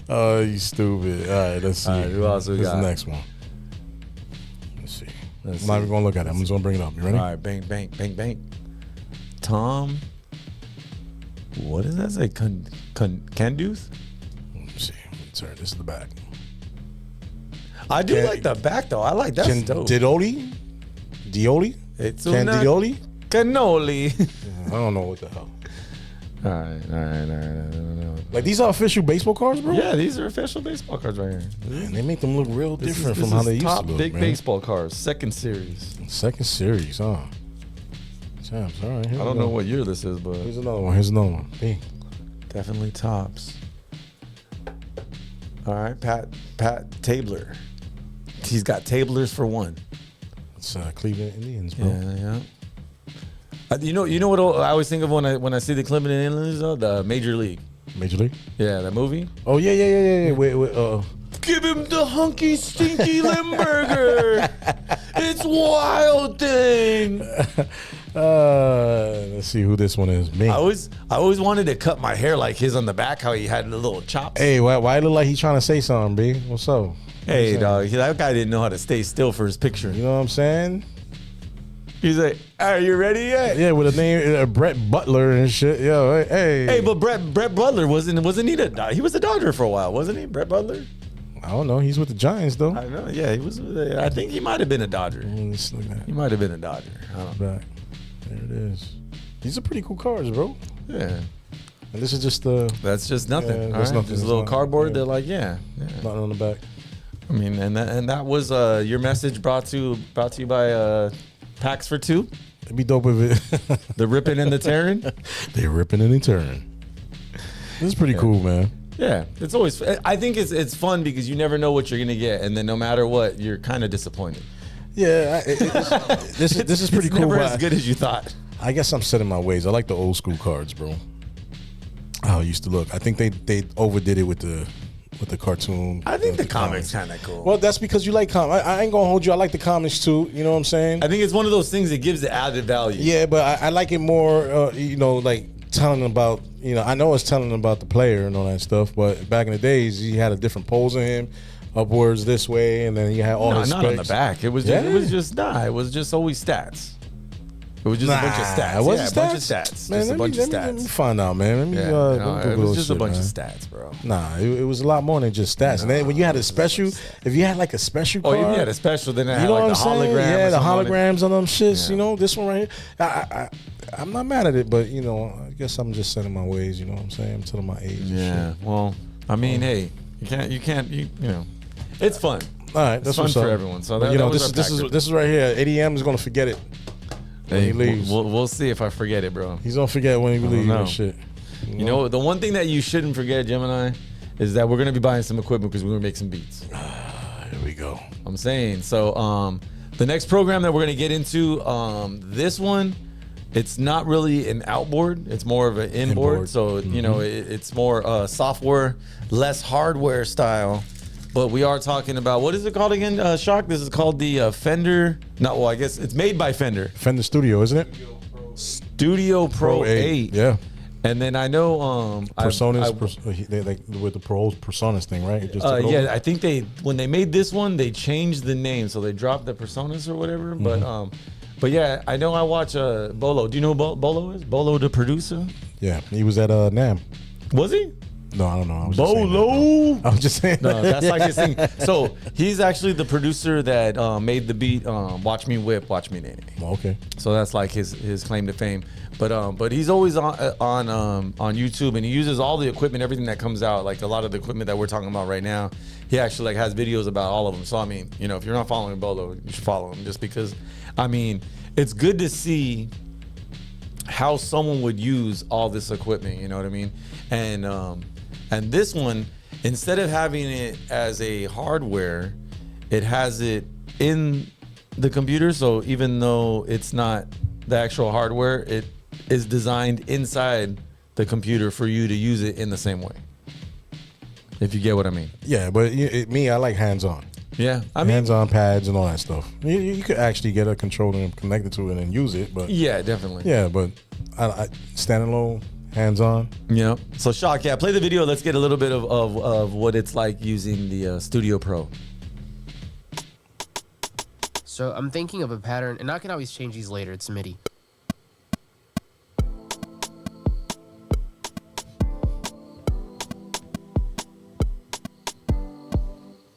Oh, you stupid. All right, let's see. All right, who else we This got? is the next one. Let's see. Let's I'm not see. even gonna look at it. I'm just gonna bring it up. You ready? All right, bang, bang, bang, bang. Tom. What does that say? Canduth? Let's see. Sorry, this is the back. I do Can- like the back though. I like that. Dope. Dioli? It's Candioli? Cannoli. I don't know what the hell. All right. Like these are official baseball cards, bro? Yeah, these are official baseball cards right here. Man, they make them look real This different is from how they used top to look, big man. baseball cards, second series. Second series, huh? Champs, all right. Here I we don't go. know what year this is, but Here's another one. Here's another one. Bing. definitely tops. All right, Pat Tabler. He's got Tablers for one. It's Cleveland Indians, bro. Yeah. You know what I always think of when I see the Cleveland Indians though? The Major League. Major League? Yeah, that movie. Oh, yeah. Wait, Give him the hunky stinky Limburger. It's Wild Thing. let's see who this one is. Me. I always wanted to cut my hair like his on the back, how he had the little chops. Hey, why it look like he trying to say something, B? What's up? Hey, dog, that guy didn't know how to stay still for his picture. You know what I'm saying? He's like, "Are you ready yet?" Yeah, with a name Brett Butler and shit. Yo, hey. Hey, but Brett Butler wasn't he he was a Dodger for a while, wasn't he? Brett Butler? I don't know. He's with the Giants though. I know. Yeah, he was. I think he might have been a Dodger. Let's look at He might have been a Dodger. I don't know. back. There it is. These are pretty cool cards, bro. Yeah, And this is just the that's just nothing. Yeah, All that's right? nothing. Just a It's little not- cardboard. yeah. They're like, yeah. nothing on the back. I mean, and that was your message brought to you by Packs for Two, It'd be dope if it the ripping and the tearing. they're ripping and they turn. This is pretty cool, man. Yeah, it's always. I think it's fun because you never know what you're gonna get, and then no matter what, you're kind of disappointed. Yeah, this is pretty It's cool. never but as good as you thought. I guess I'm set in my ways. I like the old school cards, bro. How it used to look. I think they overdid it with the cartoon. I think the comics kind of cool. Well, that's because you like comics. I ain't gonna hold you. I like the comics too. You know what I'm saying? I think it's one of those things that gives it added value. Yeah, but I like it more. Like telling about. I know it's telling about the player and all that stuff. But back in the days, he had a different pose in him, upwards this way, and then he had all No, his not on the specs. back. It was Yeah. it was just always stats. It was just a bunch of stats. It wasn't yeah, a bunch of stats. Man, just a bunch of let me stats. find out, man. Let me, Yeah, let no, me it Google was this just a shit, bunch man. of stats, bro. Nah, it was a lot more than just stats. And then when you had a special, if you had like a special Oh, card, you had a special, then it you had know like what the I'm saying? hologram. Yeah, or the something on it. holograms on them shits. Yeah. This one right here. I'm not mad at it, but I guess I'm just setting my ways. You know what I'm saying? I'm telling my age. and Yeah. shit. Well, I mean, hey, you can't. It's fun. All right, It's that's fun what's for up. everyone. So But, that this was our pack. is right here. ADM is gonna forget it when Hey, he leaves. we'll see if I forget it, bro. He's gonna forget when he leaves know. and shit. You know, the one thing that you shouldn't forget, Gemini, is that we're gonna be buying some equipment because we're gonna make some beats. Here we go. I'm saying. So the next program that we're gonna get into, this one, it's not really an outboard. It's more of an inboard. Inboard. So it's more software, less hardware style. But we are talking about, what is it called again, Shock? This is called the Fender. I guess it's made by Fender. Fender Studio, isn't it? Studio Pro 8. Yeah. And then I know Personas, they like with the Personas thing, right? It just took yeah, over? I think when they made this one, they changed the name, so they dropped the Personas or whatever. But yeah, I know I watch Bolo. Do you know who Bolo is? Bolo the producer? Yeah, he was at NAM. Was he? No, I don't know. I was just saying that, Bolo. bro. I was just saying. No, that's like his thing. So he's actually the producer that made the beat. Watch me whip, watch me nay. Okay. So that's like his claim to fame. But he's always on YouTube, and he uses all the equipment, everything that comes out, like a lot of the equipment that we're talking about right now. He actually like has videos about all of them. So I mean, you know, if you're not following Bolo, you should follow him, just because. I mean, it's good to see how someone would use all this equipment. You know what I mean? And this one, instead of having it as a hardware, it has it in the computer. So even though it's not the actual hardware, it is designed inside the computer for you to use it in the same way. If you get what I mean. Yeah, but me, I like hands-on. Yeah, I mean, hands-on pads and all that stuff. You could actually get a controller and connect it to it and use it, but yeah, definitely. yeah, but I standing low, hands-on. Yeah. So Shock, yeah, play the video. Let's get a little bit of what it's like using the Studio Pro. So I'm thinking of a pattern, and I can always change these later. It's MIDI.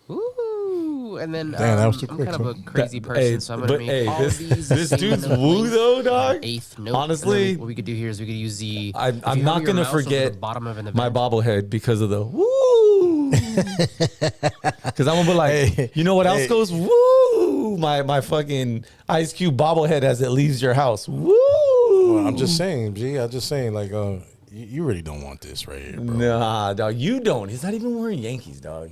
Ooh, and then Damn, that was too I'm quick, kind of a son. crazy person, so I'm gonna make all of these. this sing dude's the woo length though, of dog. an eighth note. Honestly, And then what we could do here is we could use the. I'm if you not hover your gonna mouse over forget the bottom of an my event, bobblehead because of the woo. Because I'm gonna be like, Hey, you know what else hey. goes woo? My fucking Ice Cube bobblehead as it leaves your house. Woo. Well, I'm just saying, G. I'm just saying, like, you really don't want this right here, bro. Nah, dog, you don't. He's not even wearing Yankees, dog.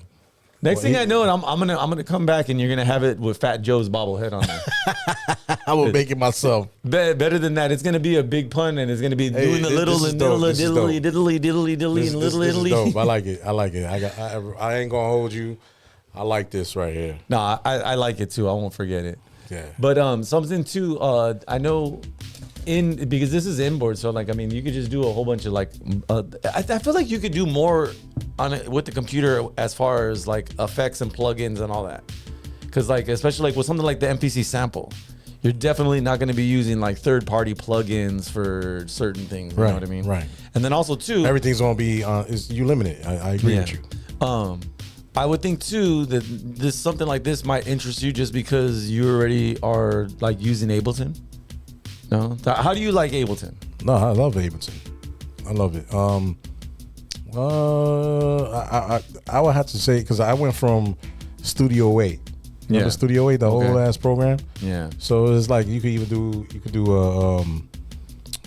Next Well, thing he- I know, I'm gonna come back and you're gonna have it with Fat Joe's bobblehead on there. I will make it myself. Better than that, it's gonna be a big pun and it's gonna be Hey, doing the this little is and dope. middle This is diddly dope. diddly diddly diddly This, and this, little this is diddly. dope. I like it. I like it. I ain't gonna hold you. I like this right here. No, I like it too. I won't forget it. Yeah. But something too. I know because this is inboard, so like I mean, you could just do a whole bunch of like. I feel like you could do more on it with the computer as far as like effects and plugins and all that. Because like especially like with something like the MPC Sample, you're definitely not going to be using like third-party plugins for certain things. You know what I mean? Right. And then also too, Everything's gonna be you limit it. I agree with you. I would think too that this something like this might interest you just because you already are like using Ableton. No, how do you like Ableton? No, I love Ableton. I love it. I would have to say because I went from Studio 8. Remember Yeah. Studio 8, the Okay. old ass program. Yeah. So it's like you could do a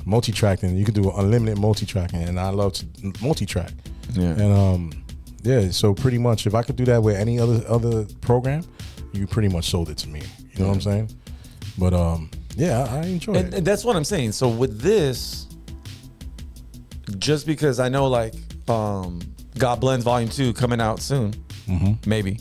multi-tracking. You could do unlimited multi-tracking, and I love to multi-track. Yeah. And yeah. So pretty much, if I could do that with any other program, you pretty much sold it to me. You know what I'm saying? But yeah, I enjoy it. And that's what I'm saying. So with this, just because I know like God Blends Volume 2 coming out soon, maybe.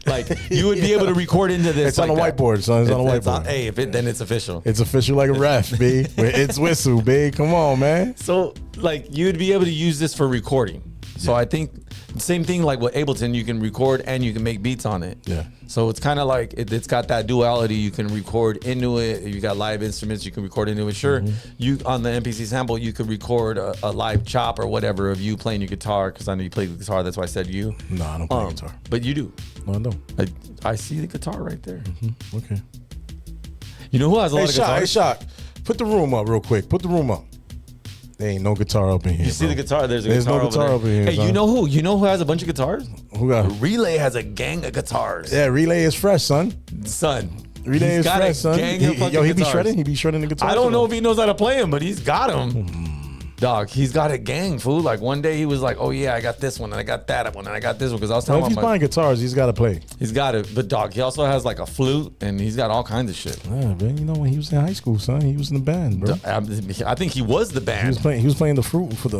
Like you would be able to record into this. It's on like a that. whiteboard, son. It's on a whiteboard. Hey, then it's official. It's official like a ref, B. It's whistle, B. Come on, man. So like you'd be able to use this for recording. So I think same thing like with Ableton, you can record and you can make beats on it. Yeah. So it's kind of like it's got that duality. You can record into it. You got live instruments. You can record into it. Sure, you on the MPC Sample, you could record a live chop or whatever of you playing your guitar. Because I know you play the guitar. That's why I said you. No, I don't play guitar. But you do. No, I don't. I see the guitar right there. Okay. You know who has a lot of Hey, guitars? Shock. Put the room up real quick. Put the room up. There ain't no guitar up in here. You see bro. the guitar? There's no over guitar there. up in here. Hey, son. you know who? You know who has a bunch of guitars? Who got? Relay has a gang of guitars. Yeah, Relay is fresh, son. Son. Relay He's is got a fresh, son. gang of fucking Yo, he be guitars. shredding. He be shredding the guitar. I don't know if he knows how to play them, but he's got them. Dog, he's got a gang, fool. Like one day he was like, "Oh yeah, I got this one, and I got that one, and I got this one." Because I was Well, telling if he's him, buying guitars, he's got to play. he's got it. But dog, he also has like a flute, and he's got all kinds of shit. Yeah, man. You know when he was in high school, son, he was in the band, bro. I think he was the He band. was playing the fruit for the.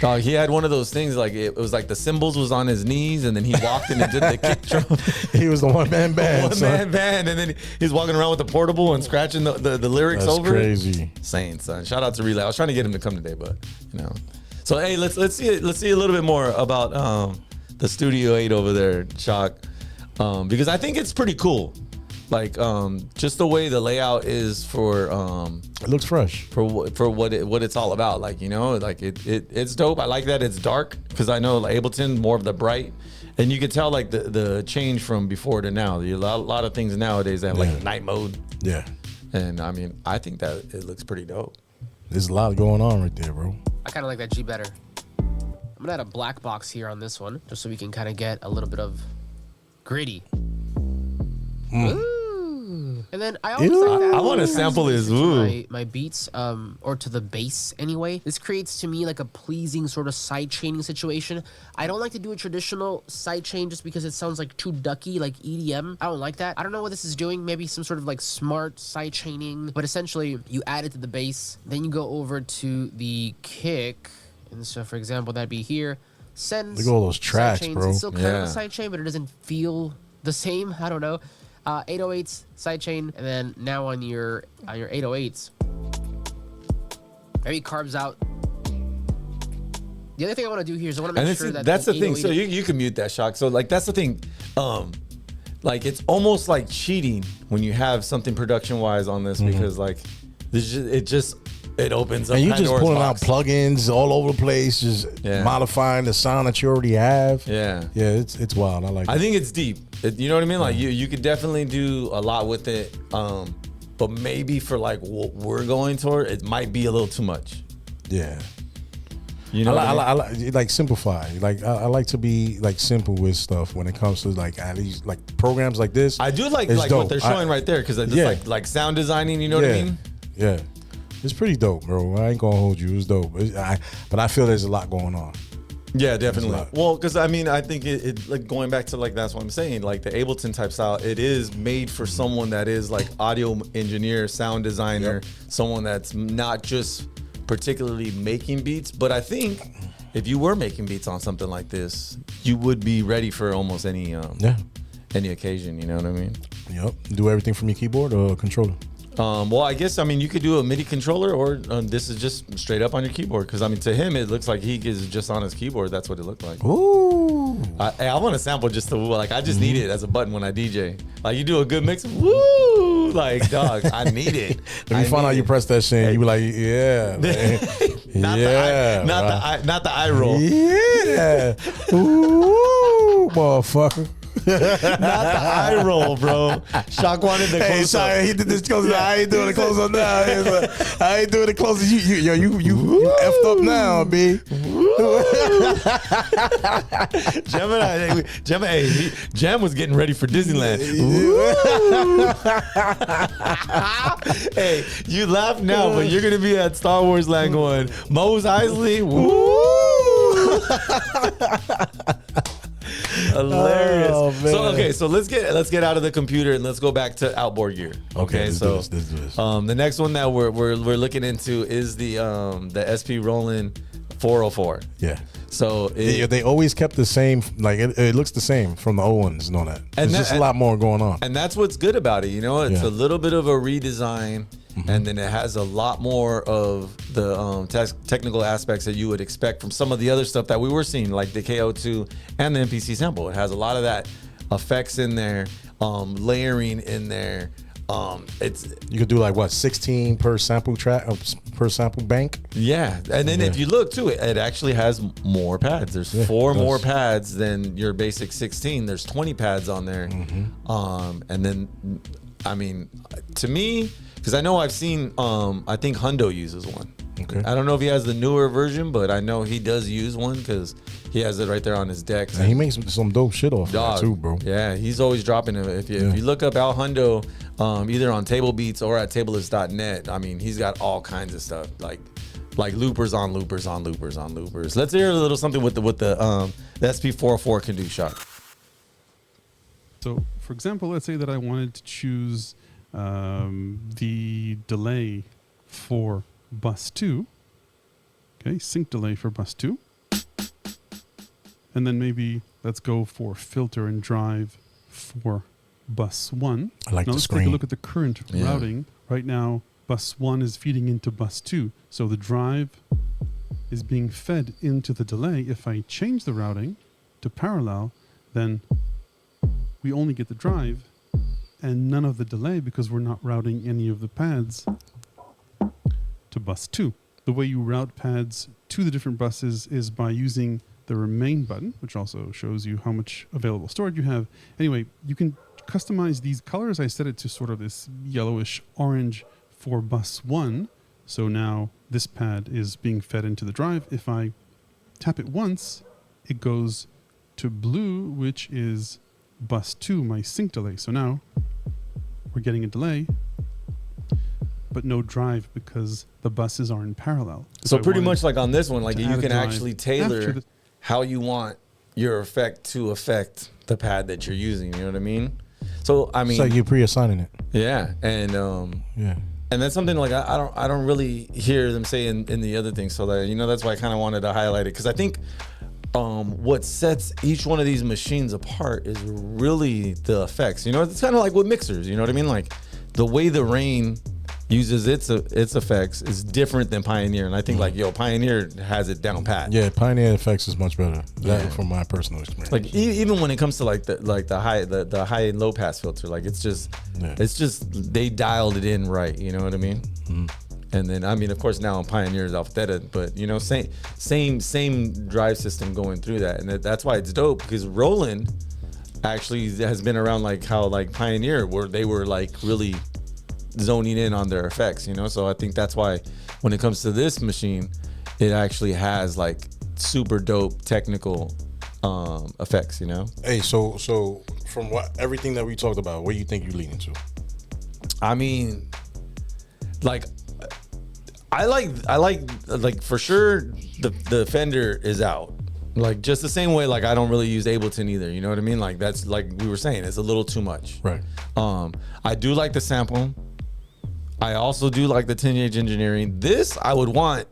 Dog, he had one of those things like it was like the cymbals was on his knees, and then he walked in and did the kick drum. He was the one man band. One son. man band, and then he's walking around with the portable and scratching the lyrics That's over it. crazy. Insane, son. Shout out to Relay. I was trying to get him to come today, but you know. So hey, let's see a little bit more about the Studio 8 over there, Shock, because I think it's pretty cool. Like just the way the layout is for It looks fresh. for what it's all about. Like, you know, like it's dope. I like that it's dark because I know like Ableton more of the bright, and you can tell like the change from before to now. A lot of things nowadays that have like night mode. Yeah. And I mean, I think that it looks pretty dope. There's a lot going on right there, bro. I kind of like that G better. I'm gonna add a black box here on this one, just so we can kind of get a little bit of gritty. Ooh. And then I always like that. I want to sample his my beats, or to the bass anyway. This creates to me like a pleasing sort of side chaining situation. I don't like to do a traditional side chain just because it sounds like too ducky, like EDM. I don't like that. I don't know what this is doing. Maybe some sort of like smart side chaining, but essentially you add it to the bass, then you go over to the kick. And so, for example, that'd be here. Sends. Look at all those tracks, side chains. bro. It's still kind of a side chain, but it doesn't feel the same. I don't know. 808s sidechain, and then now on your 808s, maybe carves out. The other thing I want to do here is I want to make sure that that's the thing. 808 So you can mute that, Shock. So like that's the thing. Like it's almost like cheating when you have something production wise on this because like it opens up. And you're just Pandora's pulling box. out plugins all over the place, just modifying the sound that you already have. Yeah, yeah, it's wild. I like. I think it's deep. You know what I mean? Like you could definitely do a lot with it, but maybe for like what we're going toward, it might be a little too much. Yeah. You know, I like simplify. Like I like to be like simple with stuff when it comes to like at least like programs like this. I do like dope. what they're showing right there because it's like sound designing. You know what I mean? Yeah, it's pretty dope, bro. I ain't gonna hold you. It's dope. But I feel there's a lot going on. Yeah, definitely. Well, because I mean, I think it like going back to like that's what I'm saying. Like the Ableton type style, it is made for someone that is like audio engineer, sound designer, someone that's not just particularly making beats. But I think if you were making beats on something like this, you would be ready for almost any occasion. You know what I mean? Yep. Do everything from your keyboard or controller. Well, I guess, I mean, you could do a MIDI controller or this is just straight up on your keyboard. Because, I mean, to him, it looks like he is just on his keyboard. That's what it looked like. Ooh. I want to sample just to, like, I just need it as a button when I DJ. Like, you do a good mix, woo! Like, dog, I need it. If you find out you press that shit, you be like, yeah, man. Not the eye roll. Yeah. Ooh, motherfucker. Not the eye roll, bro. Shock wanted the close up. Sorry, he did this close up. I ain't doing the close up now. I ain't doing the close up. You effed up now, B. Gemini, Jam was getting ready for Disneyland. Hey, you laugh now, but you're gonna be at Star Wars Land going, Mos Eisley. Woo! Hilarious. Oh, So let's get out of the computer and let's go back to outboard gear. Okay, let's do this. The next one that we're looking into is the SP Roland 404. Yeah. So they always kept the same. Like it looks the same from the old ones and all that. And there's just a lot more going on. And that's what's good about it. You know, it's a little bit of a redesign. And then it has a lot more of the technical aspects that you would expect from some of the other stuff that we were seeing, like the K.O.II and the MPC Sample. It has a lot of that effects in there, layering in there. You could do like what 16 per sample track per sample bank. Yeah, and then if you look too, it actually has more pads. There's 4 more pads than your basic 16. There's 20 pads on there, and then I mean, to me. Because I know I've seen, I think Hundo uses one. Okay. I don't know if he has the newer version, but I know he does use one because he has it right there on his deck. And he makes some dope shit off that too, bro. Yeah, he's always dropping it. If you look up Al Hundo, either on Table Beats or at Tables4Two.net, I mean, he's got all kinds of stuff like loopers on loopers on loopers on loopers. Let's hear a little something with the SP404 can do, Shock. So, for example, let's say that I wanted to choose the delay for bus 2. Okay, sync delay for bus 2. And then maybe let's go for filter and drive for bus 1. I like now the let's screen. take a look at the current routing. Right now, bus 1 is feeding into bus 2. So the drive is being fed into the delay. If I change the routing to parallel, then we only get the drive and none of the delay because we're not routing any of the pads to bus 2. The way you route pads to the different buses is by using the remain button, which also shows you how much available storage you have. Anyway, you can customize these colors. I set it to sort of this yellowish orange for bus 1. So now this pad is being fed into the drive. If I tap it once, it goes to blue, which is bus 2, my sync delay. So now we're getting a delay, but no drive because the buses are in parallel. So pretty much like on this one, like you can actually tailor the, how you want your effect to affect the pad that you're using. You know what I mean? So I mean, so you're pre-assigning it. Yeah, and yeah, and that's something like I don't really hear them say in the other things. So that, you know, that's why I kind of wanted to highlight it, because I think what sets each one of these machines apart is really the effects. You know, it's kind of like with mixers. You know what I mean? Like the way the Rain uses its effects is different than Pioneer, and I think like Pioneer has it down pat. Yeah, Pioneer effects is much better. That from my personal experience. Like even when it comes to like the high and low pass filter, like it's just they dialed it in right. You know what I mean? Mm-hmm. And then I mean, of course, now Pioneer is off Theta, but you know, same drive system going through that, and that's why it's dope, because Roland actually has been around like how like Pioneer, where they were like really zoning in on their effects, you know. So I think that's why when it comes to this machine, it actually has like super dope technical effects, you know. Hey, so from everything that we talked about, where you think you're leaning to? I mean, like I like for sure the Fender is out. Like just the same way, like I don't really use Ableton either. You know what I mean? Like that's like we were saying, it's a little too much. Right. I do like the sample. I also do like the 10-gauge engineering. This I would want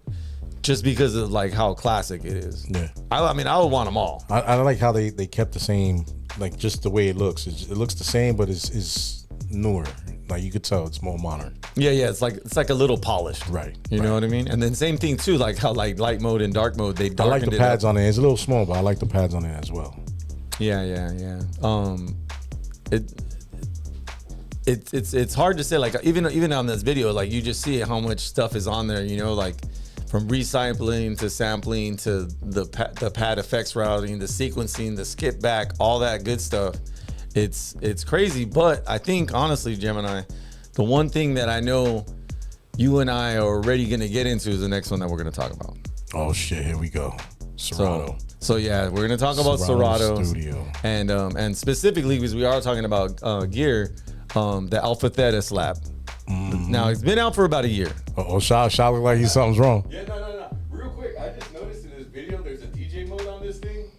just because of like how classic it is. Yeah. I mean, I would want them all. I like how they kept the same, like just the way it looks. It looks the same, but it's newer. Like you could tell it's more modern. Yeah, it's like a little polished. Right. You know what I mean? And then same thing too, like how like light mode and dark mode, they darkened it. I like the pads on it. It's a little small, but I like the pads on it as well. Yeah. It's hard to say, like even on this video, like you just see how much stuff is on there, you know, like from resampling to sampling to the pad effects routing, the sequencing, the skip back, all that good stuff. It's crazy, but I think honestly, Gemini, the one thing that I know you and I are already gonna get into is the next one that we're gonna talk about. Oh shit, here we go. Serato. So yeah, we're gonna talk about Serato Studio. And specifically because we are talking about gear, the Alpha Theta Slab. Mm-hmm. Now it's been out for about a year. Shot look like something's wrong. Yeah, no. Real quick, I just noticed in this video there's a DJ mode on this thing.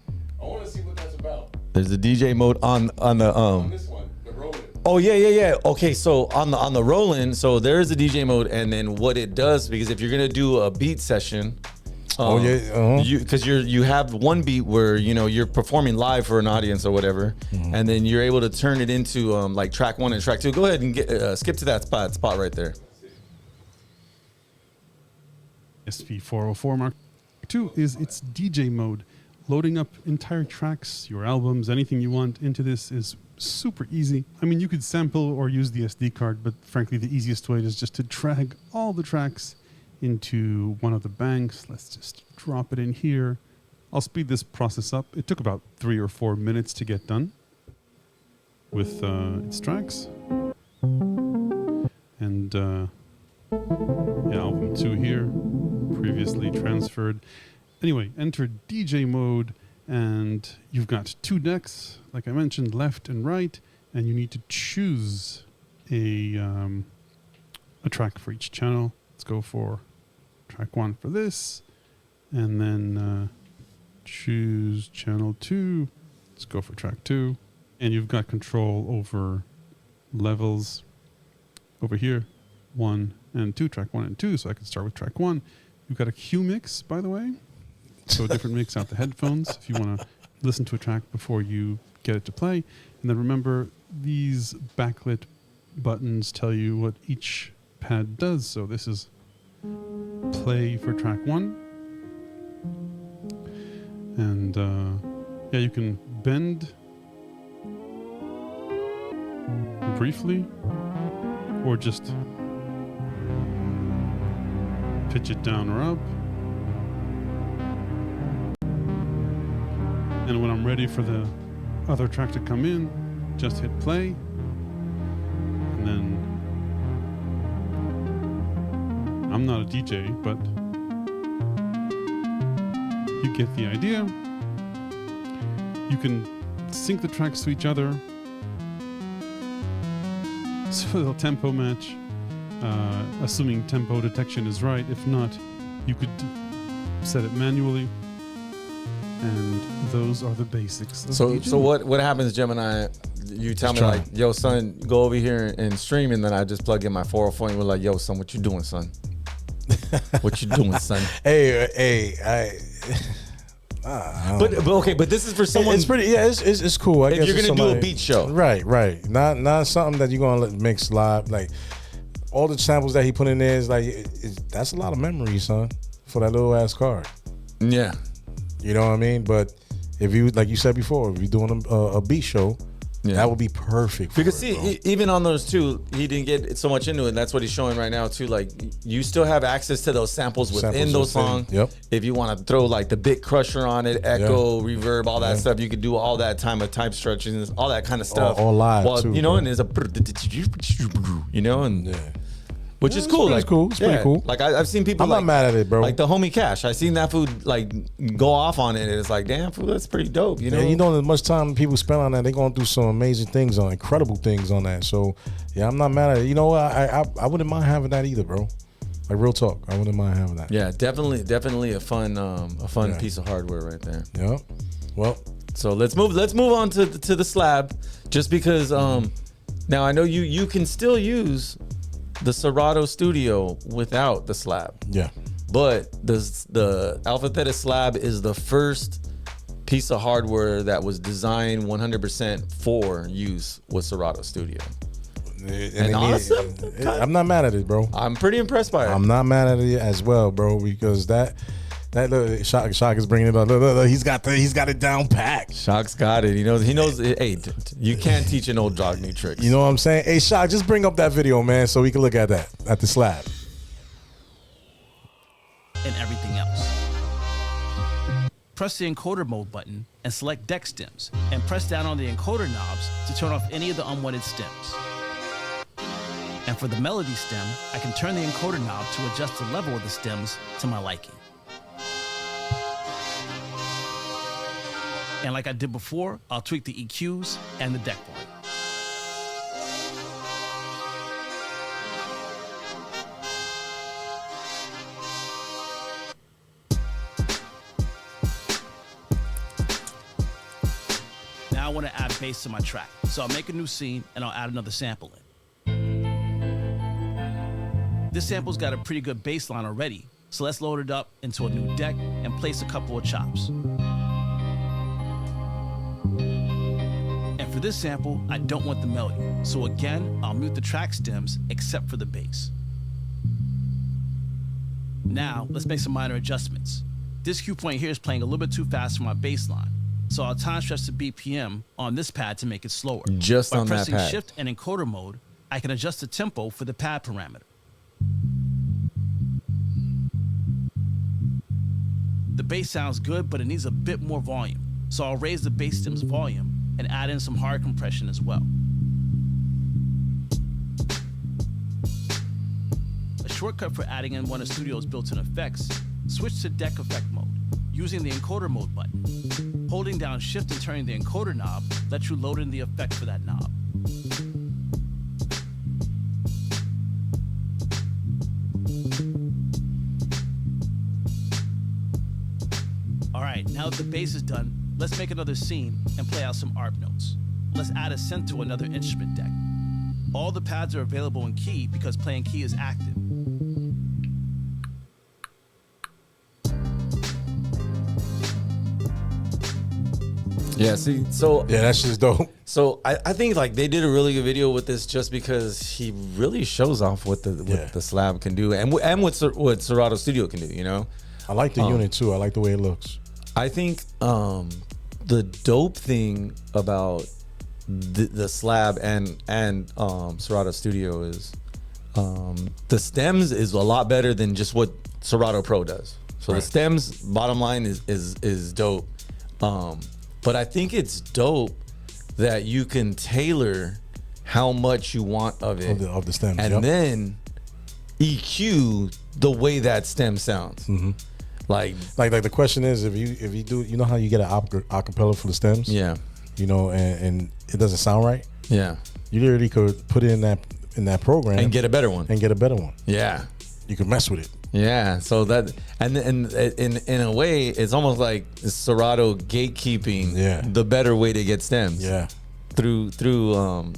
I want to see what that's about. There's a DJ mode on the on this one, the Roland. Oh yeah. Okay, so on the Roland, so there is a DJ mode, and then what it does, because if you're gonna do a beat session, because you have one beat where you know you're performing live for an audience or whatever, and then you're able to turn it into like track 1 and track 2. Go ahead and skip to that spot right there. SV404 Mark II is its DJ mode. Loading up entire tracks, your albums, anything you want into this is super easy. I mean, you could sample or use the SD card, but frankly, the easiest way is just to drag all the tracks into one of the banks. Let's just drop it in here. I'll speed this process up. It took about 3 or 4 minutes to get done with its tracks. And album 2 here, previously transferred. Anyway, enter DJ mode, and you've got 2 decks, like I mentioned, left and right, and you need to choose a track for each channel. Let's go for track 1 for this, and then choose channel 2. Let's go for track 2, and you've got control over levels over here, 1 and 2, track 1 and 2. So I can start with track 1. You've got a Q mix, by the way. So a different mix out the headphones if you want to listen to a track before you get it to play. And then remember, these backlit buttons tell you what each pad does. So this is play for track 1. And you can bend briefly, or just pitch it down or up. And when I'm ready for the other track to come in, just hit play. And then I'm not a DJ, but you get the idea. You can sync the tracks to each other so they'll tempo match, assuming tempo detection is right. If not, you could set it manually. And those are the basics. So what happens, Gemini? You tell me like, yo, son, go over here and stream, and then I just plug in my 404 and we're like, yo, son, what you doing, son? What you doing, son? But this is for someone. It's pretty. Yeah, it's cool. I guess you're gonna do a beat show, right? Not something that you're gonna make slide. Like all the samples that he put in there is like that's a lot of memory, son, for that little ass card. Yeah, you know what I mean. But if you, like you said before, if you're doing a beat show, that would be perfect. Because even on those two, he didn't get so much into it. And that's what he's showing right now too. Like you still have access to those samples within those songs. Yep. If you want to throw like the bit crusher on it, echo, reverb, all that stuff, you could do all that time of type structures, all that kind of stuff. All live too. You know, and there's a, you know, and which is cool. Like cool. It's pretty cool. Like I've seen people. I'm not mad at it, bro. Like the homie Cash, I seen that food like go off on it. And it's like, damn, food, that's pretty dope. You know, you know, as much time people spend on that, they're gonna do some amazing things on, incredible things on that. So yeah, I'm not mad at it. You know, I wouldn't mind having that either, bro. Like real talk, I wouldn't mind having that. Yeah, definitely a fun piece of hardware right there. Yeah. Well, so let's move on to the Slab, just because now I know you can still use the Serato Studio without the Slab. Yeah. But the Alpha Theta Slab is the first piece of hardware that was designed 100% for use with Serato Studio. And honestly, I'm not mad at it, bro. I'm pretty impressed by it. I'm not mad at it as well, bro, because that Shock is bringing it up. Look, he's got it down packed. Shock's got it. He knows. Hey, you can't teach an old dog new tricks. You know what I'm saying? Hey, Shock, just bring up that video, man, so we can look at that at the Slab. And everything else. Press the encoder mode button and select deck stems, and press down on the encoder knobs to turn off any of the unwanted stems. And for the melody stem, I can turn the encoder knob to adjust the level of the stems to my liking. And like I did before, I'll tweak the EQs and the deck volume. Now I want to add bass to my track. So I'll make a new scene and I'll add another sample in. This sample's got a pretty good bass line already, so let's load it up into a new deck and place a couple of chops. And for this sample, I don't want the melody, so again, I'll mute the track stems except for the bass. Now, let's make some minor adjustments. This cue point here is playing a little bit too fast for my bass line, so I'll time stretch the BPM on this pad to make it slower. Just By on that pad. pressing Shift and encoder mode, I can adjust the tempo for the pad parameter. The bass sounds good, but it needs a bit more volume, so I'll raise the bass stem's volume and add in some hard compression as well. A shortcut for adding in one of Studio's built-in effects, switch to deck effect mode, using the encoder mode button. Holding down Shift and turning the encoder knob lets you load in the effect for that knob. All right, now that the bass is done, let's make another scene and play out some ARP notes. Let's add a synth to another instrument deck. All the pads are available in key because playing key is active. Yeah, see, so yeah, that's just dope. So I think like they did a really good video with this just because he really shows off what the Slab can do and what Serato Studio can do. You know, I like the unit too. I like the way it looks. I think the dope thing about the Slab and Serato Studio is the stems is a lot better than just what Serato Pro does. So the stems, bottom line, is dope. But I think it's dope that you can tailor how much you want of it of the stems, and then EQ the way that stem sounds. Like the question is, if you do, you know how you get an acapella for the stems? Yeah. You know, and it doesn't sound right. Yeah. You literally could put it in that program and get a better one. Yeah. You can mess with it. Yeah. So that and in a way, it's almost like Serato gatekeeping the better way to get stems. Yeah. Through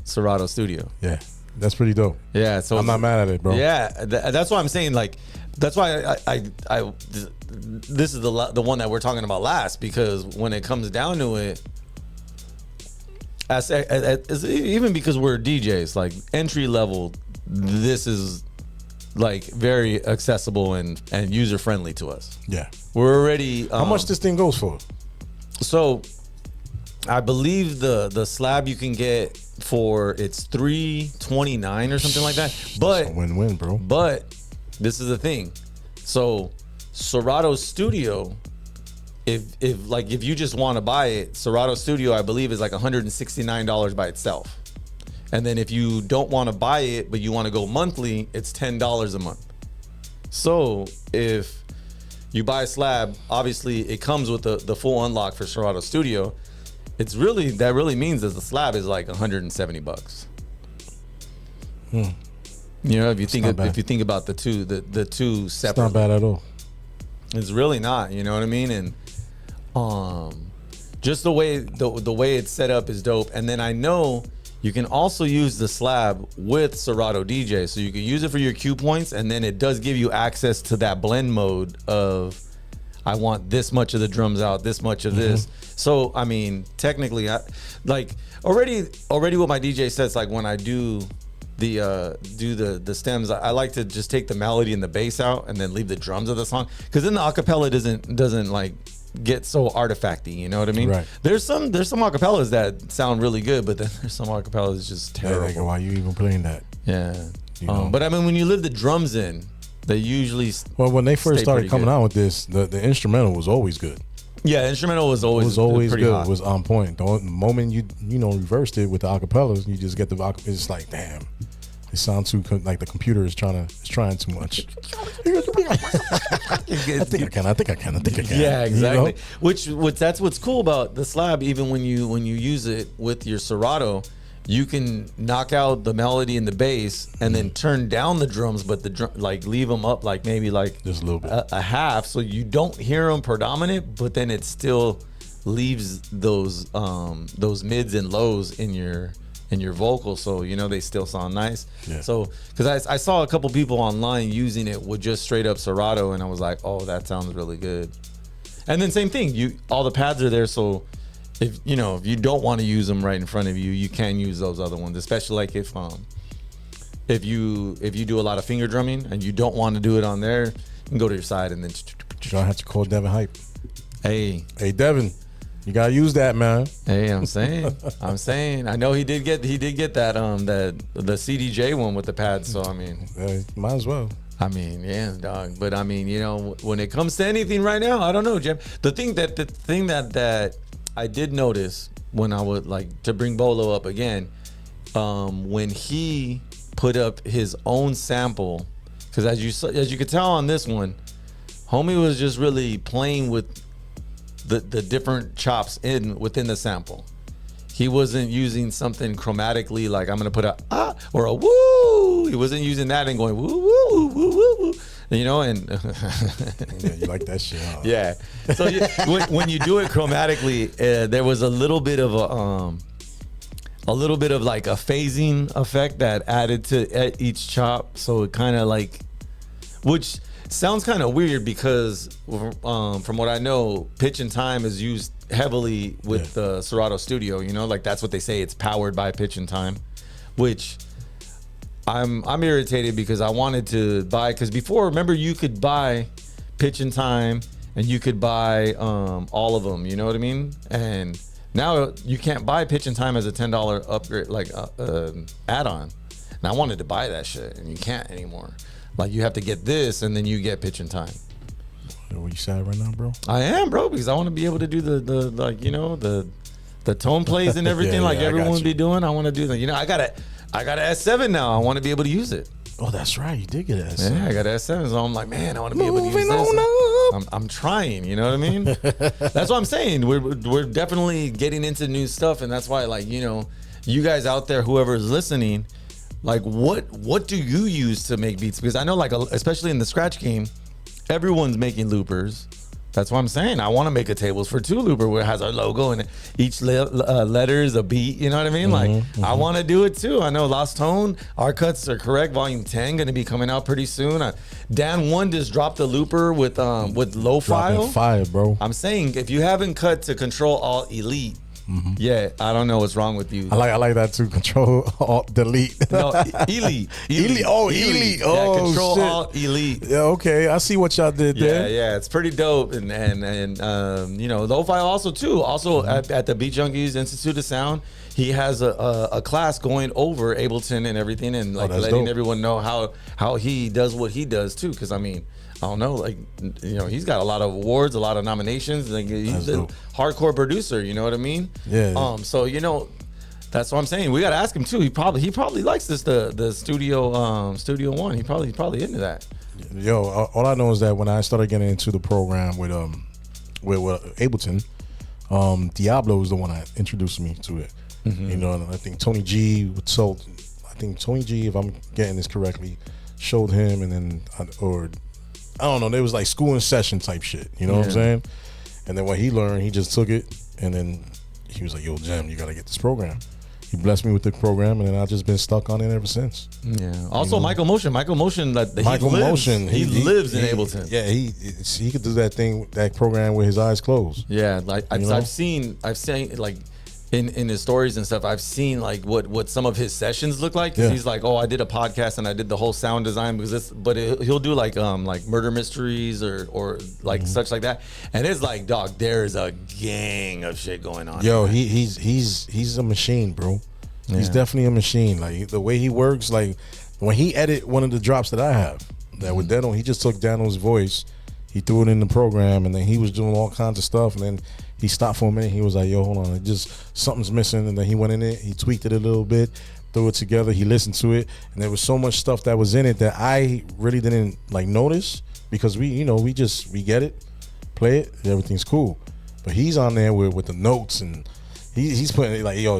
Serato Studio. Yeah. That's pretty dope. Yeah. So I'm not mad at it, bro. Yeah. That's why I'm saying, like, that's why I this is the one that we're talking about last, because when it comes down to it, as even because we're DJs, like entry level, this is like very accessible and user friendly to us. Yeah. We're already how much this thing goes for? So I believe the Slab you can get for it's $329 or something like that. But it's a win-win, bro. But this is the thing. So Serato Studio, if you just want to buy it, Serato Studio I believe is like $169 by itself. And then if you don't want to buy it but you want to go monthly, it's $10 a month. So if you buy Slab, obviously it comes with the full unlock for Serato Studio. That really means that the Slab is like $170. You know, if you think about the two separate, it's not bad at all. It's really not. You know what I mean? And just the way it's set up is dope. And then I know you can also use the Slab with Serato DJ, so you can use it for your cue points, and then it does give you access to that blend mode of, I want this much of the drums out, this much of this. So I mean, technically, I like already what my DJ says. Like when I do the stems, I like to just take the melody and the bass out and then leave the drums of the song, because then the acapella doesn't like get so artifacty. You know what I mean? Right. There's some acapellas that sound really good, but then there's some acapellas just terrible. Yeah, why you even playing that? Yeah. You know? But I mean, when you leave the drums in, they usually when they first started coming out with this, the instrumental was always good. Yeah, instrumental was always pretty good. hot. Was on point. The moment you reversed it with the acapellas, you just get the acapella. It's like, damn, it sounds too like the computer is trying too much. I think I can. Yeah, exactly. You know? Which that's what's cool about the Slab. Even when you use it with your Serato, you can knock out the melody and the bass, and then turn down the drums, but leave them up like maybe like just a little bit, a half, so you don't hear them predominant, but then it still leaves those mids and lows in your vocals, so you know they still sound nice. Yeah. So because I saw a couple people online using it with just straight up Serato, and I was like, oh, that sounds really good. And then same thing, all the pads are there, so if you don't want to use them right in front of you, you can use those other ones, especially like if you do a lot of finger drumming and you don't want to do it on there, you can go to your side and then you don't have to call Devin hype. Hey Devin, you gotta use that, man. Hey, I'm saying I know he did get that the CDJ one with the pads, so I mean, might as well. I mean, yeah, dog. But I mean, when it comes to anything right now, I don't know, Jim. The thing that I did notice when I would like to bring Bolo up again, when he put up his own sample, because as you could tell on this one, homie was just really playing with the different chops within the sample. He wasn't using something chromatically like I'm gonna put a or a woo. He wasn't using that and going woo woo woo woo woo. And yeah, you like that shit, huh? Yeah. So when you do it chromatically, there was a little bit of like a phasing effect that added to each chop. So it kind of like, which sounds kind of weird because from what I know, pitch and time is used heavily with the Serato Studio. Like that's what they say. It's powered by pitch and time, which I'm irritated because I wanted to buy, because before, remember, you could buy pitch and time and you could buy all of them, you know what I mean? And Now you can't buy pitch and time as a $10 upgrade, like add-on. And I wanted to buy that shit, and you can't anymore. Like you have to get this, and then you get pitch and time. What you sad right now, bro? I am, bro, because I want to be able to do the like the tone plays and everything like everyone would be doing. I want to do that. I got an S7 now. I want to be able to use it. Oh, that's right. You did get an S7. Yeah, I got an S7, so I'm like, man, I want to be able to use this. I'm trying. You know what I mean? That's what I'm saying. We're definitely getting into new stuff, and that's why, like, you guys out there, whoever is listening, like, what do you use to make beats? Because I know, like, especially in the scratch game, everyone's making loopers. That's what I'm saying. I want to make a Tables4Two looper where it has our logo and each letter is a beat. You know what I mean? I want to do it too. I know Lost Tone, our cuts are correct. Volume 10 going to be coming out pretty soon. Dan 1 just dropped a looper with low file. Fire, bro. I'm saying if you haven't cut to Control Alt Elite, yeah, I don't know what's wrong with you. I like that too. Control Alt Delete. No, Elite. Oh, Elite. Oh, yeah, Control shit. Alt Elite. Yeah, okay. I see what y'all did there. Yeah, it's pretty dope. And lo-fi also too. Also at the Beat Junkies Institute of Sound, he has a class going over Ableton and everything, and like letting dope. Everyone know how he does what he does too. Because I mean, I don't know, like, he's got a lot of awards, a lot of nominations. Like, he's a hardcore producer, you know what I mean? Yeah. So that's what I'm saying. We gotta ask him too. He probably likes this the Studio One. He probably into that. Yo, all I know is that when I started getting into the program with Ableton, Diablo was the one that introduced me to it. And I think Tony G if I'm getting this correctly, showed him, and then I don't know, there was like school in session type shit, you know what I'm saying? And then when he learned, he just took it, and then he was like, yo, Jam, you gotta get this program. He blessed me with the program, and then I've just been stuck on it ever since. Yeah. Also, Michael Motion, he lives in Ableton. Yeah, he could do that program with his eyes closed. Yeah, like I've seen like in his stories and stuff, I've seen like what some of his sessions look like. He's like, oh, I did a podcast and I did the whole sound design he'll do like murder mysteries or like such like that. And it's like, dog, there's a gang of shit going on. Yo, he's a machine, bro. Yeah. He's definitely a machine. Like the way he works, like when he edit one of the drops that I have, that with Dano, he just took Dano's voice, he threw it in the program, and then he was doing all kinds of stuff, and then he stopped for a minute. He was like, yo, hold on, something's missing. And then he went in it, he tweaked it a little bit, threw it together, he listened to it, and there was so much stuff that was in it that I really didn't like notice, because we get it, play it, everything's cool. But he's on there with the notes, and he's putting it like, yo,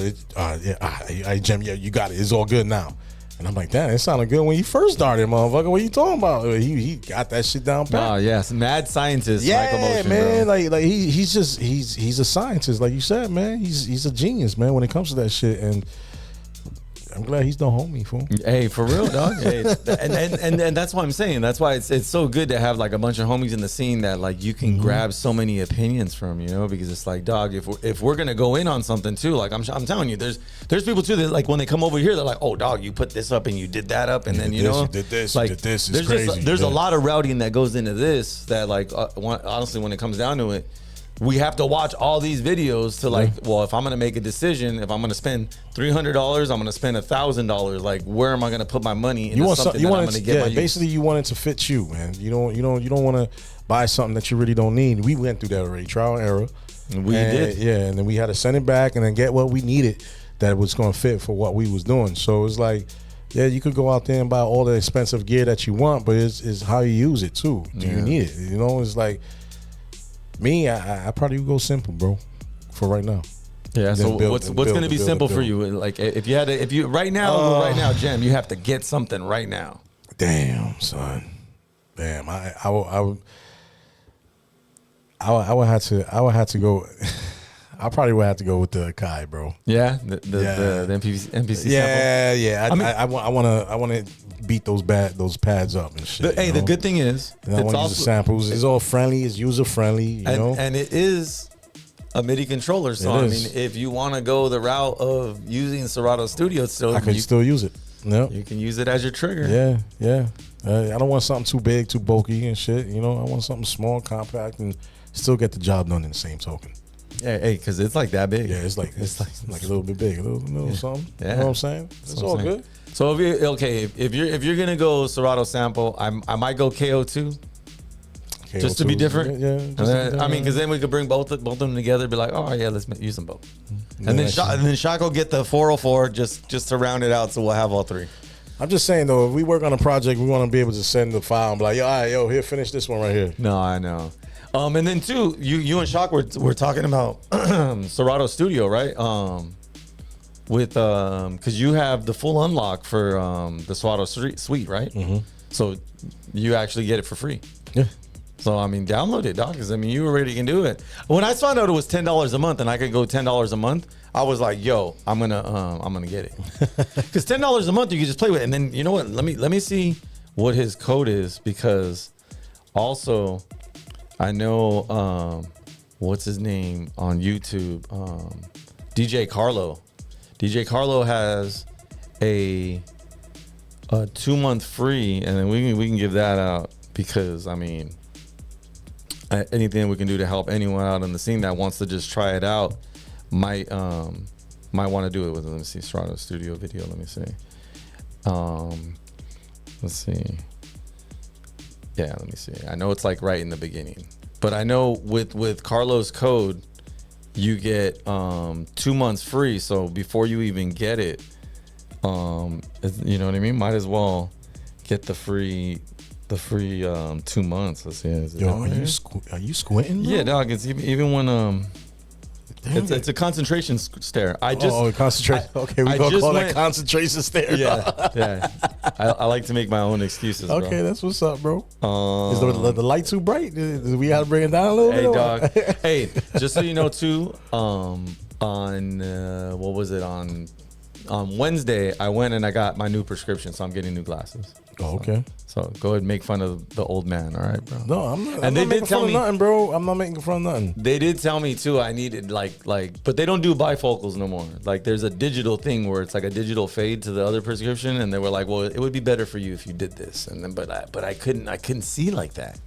Jim, yeah, you got it, it's all good now. And I'm like, damn, it sounded good when you first started, motherfucker. What are you talking about? He got that shit down pat. Oh, yes, mad scientist. Yeah, Michael Motion, man. bro. Like he's a scientist, like you said, man. He's a genius, man, when it comes to that shit. And I'm glad he's the homie, fool. Hey, for real, dog. Hey, and that's what I'm saying. That's why it's so good to have like a bunch of homies in the scene that like you can grab so many opinions from, because it's like, dog, if we're gonna go in on something too, like I'm telling you, there's people too that like when they come over here, they're like, oh, dog, you put this up and you did that up, and then you did this, like, you did this. It's crazy. There's a lot of routing that goes into this that like honestly, when it comes down to it, we have to watch all these videos to like, well, if I'm gonna make a decision, if I'm gonna spend $300, I'm gonna spend $1,000. Like, where am I gonna put my money? You want something? Basically, you want it to fit you, man. You don't want to buy something that you really don't need. We went through that already, trial and error. We did, and then we had to send it back and then get what we needed that was gonna fit for what we was doing. So it's like, yeah, you could go out there and buy all the expensive gear that you want, but it's how you use it too. Do you need it? It's like. Me, I probably would go simple, bro, for right now. Yeah. So what's going to be simple for you? Like if you right now, Jam, you have to get something right now. Damn, son. Damn, I would have to go. I probably would have to go with the Kai, bro. Yeah, the MPC sample. Yeah. I want to beat those pads up and shit. Hey, the good thing is, and I want to use the samples. It's all friendly. It's user friendly. You know, and it is a MIDI controller. So I mean, if you want to go the route of using Serato Studio, I can still use it. Yep. You can use it as your trigger. Yeah. I don't want something too big, too bulky and shit. I want something small, compact, and still get the job done in the same token. Yeah, hey, because it's like that big. Yeah, it's like a little bit big, a little something. Yeah. You know what I'm saying? It's all good. So if you're gonna go Serato sample, I might go K.O.II. Just to be different. Yeah. I mean, because then we could bring both of them together. Be like, oh yeah, let's use them both. And then Shaq will get the 404 just to round it out, so we'll have all three. I'm just saying though, if we work on a project, we want to be able to send the file and be like, all right, here, finish this one right here. No, I know. And then too, you and Shaq were talking about Serato Studio, right? With because you have the full unlock for the Serato suite, right? Mm-hmm. So you actually get it for free. Yeah. So I mean, download it, dog. Because I mean, you already can do it. When I found out it was $10 a month and I could go $10 a month, I was like, yo, I'm gonna get it. Because $10 a month you can just play with it. And then you know what? Let me see what his code is, because also I know what's his name on YouTube, DJ Carlo. DJ Carlo has a 2-month free, and then we can give that out, because I mean, anything we can do to help anyone out in the scene that wants to just try it out might want to do it with. Let me see, Serato Studio video. Let me see. Let's see. Yeah, let me see. I know it's like right in the beginning, but I know with Carlo's code, you get 2 months free. So before you even get it, you know what I mean? Might as well get the free 2 months. Let's see. Yo, are you squinting, bro? Yeah, dog. It's even when it's a concentration stare. Concentration. Okay, we're gonna call that concentration stare. Yeah. I like to make my own excuses. Okay, bro. that's what's up, bro. Is the light too bright? Do we gotta bring it down a little bit? Hey, dog. Hey, just so you know too, on what was it, on Wednesday, I went and I got my new prescription, so I'm getting new glasses. Oh, okay. So go ahead and make fun of the old man, all right, bro? No, I'm not. And they did tell me nothing, bro. I'm not making fun of nothing. They did tell me too. I needed like, but they don't do bifocals no more. Like, there's a digital thing where it's like a digital fade to the other prescription, and they were like, well, it would be better for you if you did this. And then, but I couldn't see like that,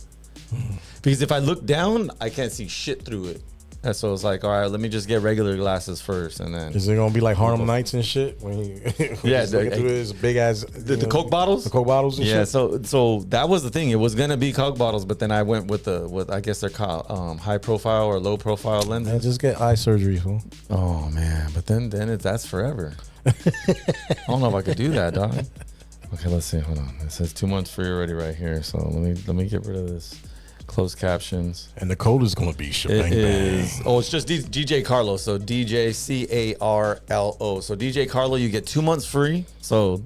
because if I look down, I can't see shit through it. And so it's like, all right, let me just get regular glasses first, and then. Is it gonna be like Harlem Nights and shit when you yeah, looking through his big ass the Coke bottles, the Coke bottles and shit. So that was the thing. It was gonna be Coke bottles, but then I went with I guess they're called high profile or low profile lenses. Man, just get eye surgery, fool. Oh man, but then that's forever. I don't know if I could do that, dog. Okay, let's see. Hold on. It says 2 months free already right here. So let me get rid of this. Closed captions. And the code is going to be shebang bang. Oh, it's just DJ Carlo. So DJ CARLO. So DJ Carlo, you get 2 months free. So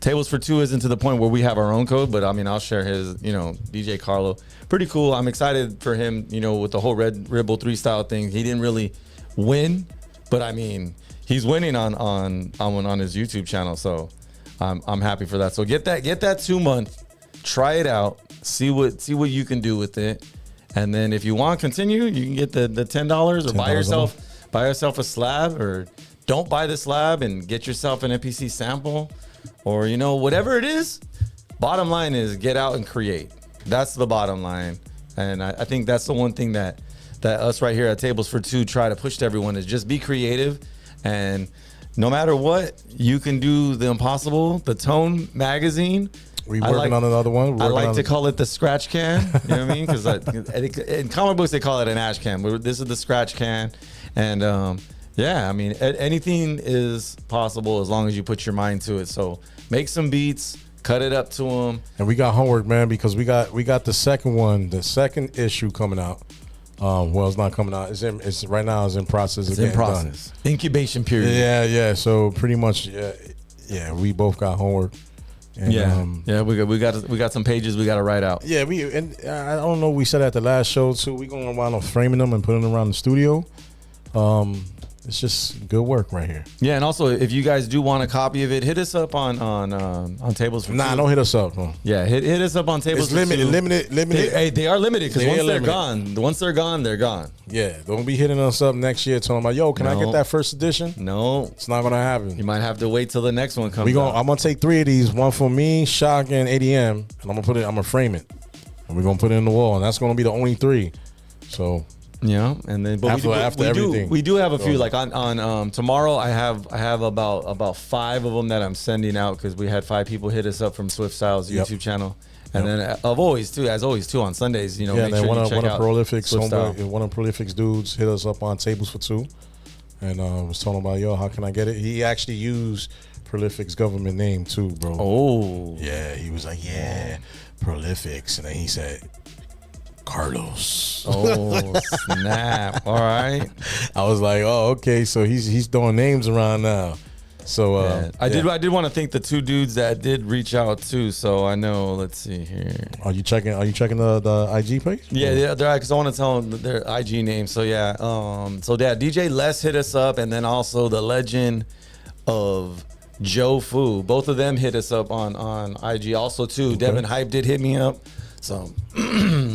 Tables4Two isn't to the point where we have our own code, but I mean, I'll share his, DJ Carlo. Pretty cool. I'm excited for him, with the whole Red Ribble 3 style thing. He didn't really win, but I mean, he's winning on his YouTube channel. So I'm happy for that. So get that 2 month, try it out. See what you can do with it, and then if you want to continue, you can get the $10 or buy yourself a slab, or don't buy the slab and get yourself an MPC sample, or whatever it is. Bottom line is get out and create. That's the bottom line, and I think that's the one thing that us right here at Tables4Two try to push to everyone is just be creative, and no matter what, you can do the impossible. The Tone magazine. We working on another one. I like to call it the scratch can. You know what I mean? Because in comic books they call it an ash can, but this is the scratch can. And I mean, anything is possible as long as you put your mind to it. So make some beats, cut it up to them. And we got homework, man, because we got the second one, the second issue coming out. It's not coming out. It's right now. It's in process. It's in process. Done. Incubation period. Yeah. So pretty much, yeah. We both got homework. And, we got some pages we got to write out. Yeah, I don't know. We said at the last show too. We gonna wind up framing them and putting them around the studio. It's just good work right here. Yeah, and also if you guys do want a copy of it, hit us up on Tables4Two. Nah, don't hit us up. No. Yeah, hit us up on Tables4Two. It's limited. They are limited because once they're gone, they're gone. Yeah, don't be hitting us up next year talking about, yo, can I get that first edition? No, it's not gonna happen. You might have to wait till the next one comes. I'm gonna take 3 of these, one for me, Shock, and ADM, and I'm gonna frame it, and we're gonna put it in the wall, and that's gonna be the only 3. So Yeah, and then but After everything. we do have a few like on tomorrow. I have about 5 of them that I'm sending out because we had 5 people hit us up from Swift Styles YouTube channel, and then as always too on Sundays. You know, make then sure one you of check out Prolific's one of Prolific's dudes hit us up on Tables for Two, and was talking about, yo, how can I get it? He actually used Prolific's government name too, bro. Oh, yeah, he was like, yeah, Prolific's, and then he said, Carlos. Oh, snap. All right. I was like, oh, okay, so he's throwing names around now. So I did want to thank the 2 dudes that did reach out too. So I know, let's see here. Are you checking the IG page? Yeah, they're because I want to tell them their IG name. So yeah, DJ Les hit us up, and then also the legend of Joe Fu. Both of them hit us up on IG also too. Okay. Devin Hype did hit me up. So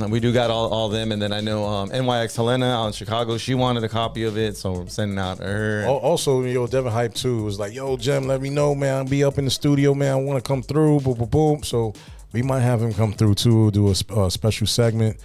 we do got all them, and then I know NYX Helena out in Chicago. She wanted a copy of it, so we're sending out her. Also, Devin Hype too was like, "Yo, Jem, let me know, man. I'll be up in the studio, man. I want to come through." Boom, boom, boom. So we might have him come through too, do a special segment,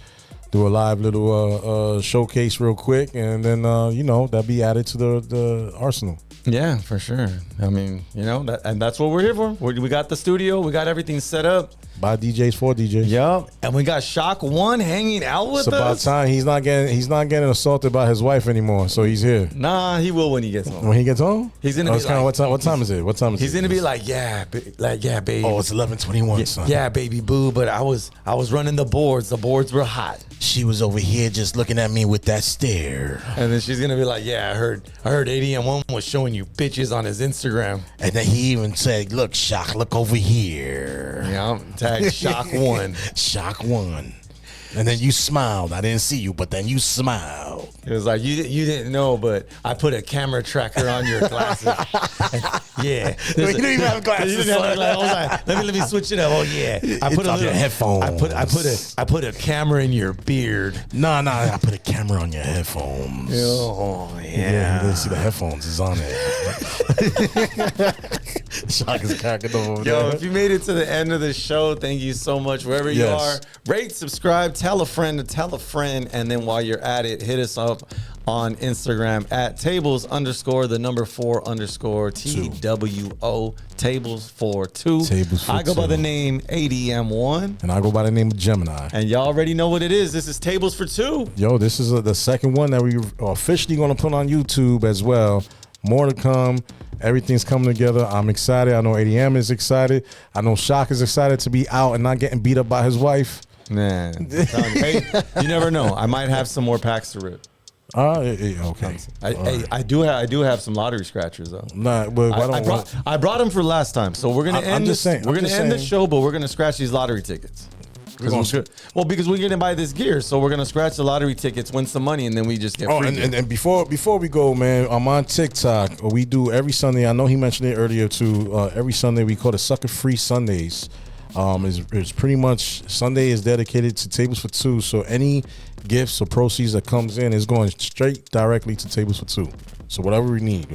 do a live little showcase real quick, and then that'll be added to the arsenal. Yeah, for sure. I mean, and that's what we're here for. We got the studio, we got everything set up. By DJs for DJs. Yup. And we got Shock One hanging out with us. It's about time. He's not getting assaulted by his wife anymore, so he's here. Nah, he will when he gets home. When he gets home? He's gonna be like, what time is it? He's gonna be like, yeah, baby. Oh, it's 11:21, son. Yeah, baby boo, but I was running the boards. The boards were hot. She was over here just looking at me with that stare. And then she's gonna be like, yeah, I heard ADM1 was showing you bitches on his Instagram. And then he even said, look, Shock, look over here. Yeah, tag Shock One. Shock One. And then you smiled. I didn't see you, but then you smiled. It was like, you didn't know, but I put a camera tracker on your glasses. Yeah. You didn't even have glasses. You didn't have glasses. I was like, let me switch it up. Oh yeah. I put on your headphones. I put a camera in your beard. Nah, I put a camera on your headphones. Oh yeah. You didn't see the headphones is on there. Shock is cracking over there. Yo, if you made it to the end of the show, thank you so much. Wherever you are, rate, subscribe, tell a friend to tell a friend, and then while you're at it, hit us up on Instagram at tables_4 TWO Tables4Two. I go by the name ADM1, and I go by the name of Gemini. And y'all already know what it is. This is Tables for Two. Yo, this is the second one that we are officially going to put on YouTube as well. More to come. Everything's coming together. I'm excited. I know ADM is excited. I know Shock is excited to be out and not getting beat up by his wife. Man, hey, you never know. I might have some more packs to rip. Okay. I do have some lottery scratchers though. Nah, but I brought them for last time, so we're gonna end this. We're gonna end the show, but we're gonna scratch these lottery tickets. Because we're gonna buy this gear, so we're gonna scratch the lottery tickets, win some money, and then we just get free. And before we go, man, I'm on TikTok. We do every Sunday. I know he mentioned it earlier too. Every Sunday we call it Sucker Free Sundays. It's pretty much Sunday is dedicated to Tables for Two. So any gifts or proceeds that comes in is going straight directly to Tables for Two. So whatever we need.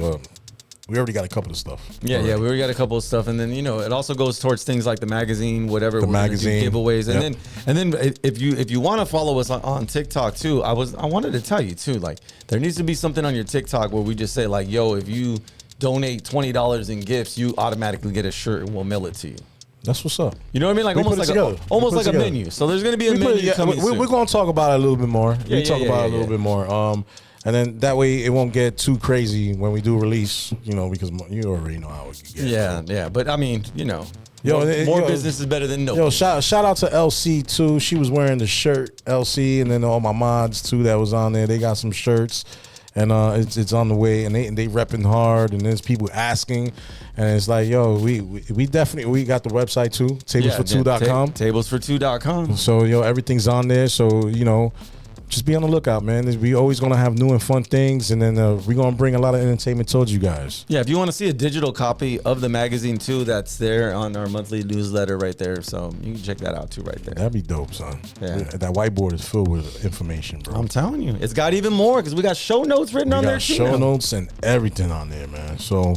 We already got a couple of stuff. Yeah, we already got a couple of stuff, and then it also goes towards things like the magazine, whatever. The magazine giveaways, and then if you want to follow us on TikTok too, I wanted to tell you too, like there needs to be something on your TikTok where we just say like, yo, if you donate $20 in gifts, you automatically get a shirt and we'll mail it to you. That's what's up. You know what I mean? Like almost like a menu. So there's gonna be a menu coming soon. We're gonna talk about it a little bit more. We talk about it a little bit more. And then that way it won't get too crazy when we do release, because you already know how it gets. Yeah. But I mean, more business is better than no. Yo, shout out to LC too. She was wearing the shirt, LC, and then all my mods too that was on there. They got some shirts, and it's on the way, and they repping hard, and there's people asking, and it's like, yo, we definitely got the website too, tables4two.com. Tables4two.com. So everything's on there. So just be on the lookout, man. We always gonna have new and fun things, and then we're gonna bring a lot of entertainment towards you guys. Yeah, if you want to see a digital copy of the magazine too, that's there on our monthly newsletter right there. So you can check that out too, right there. That'd be dope, son. Yeah, that whiteboard is filled with information, bro. I'm telling you, it's got even more because we got show notes written on there too. Show notes and everything on there, man. So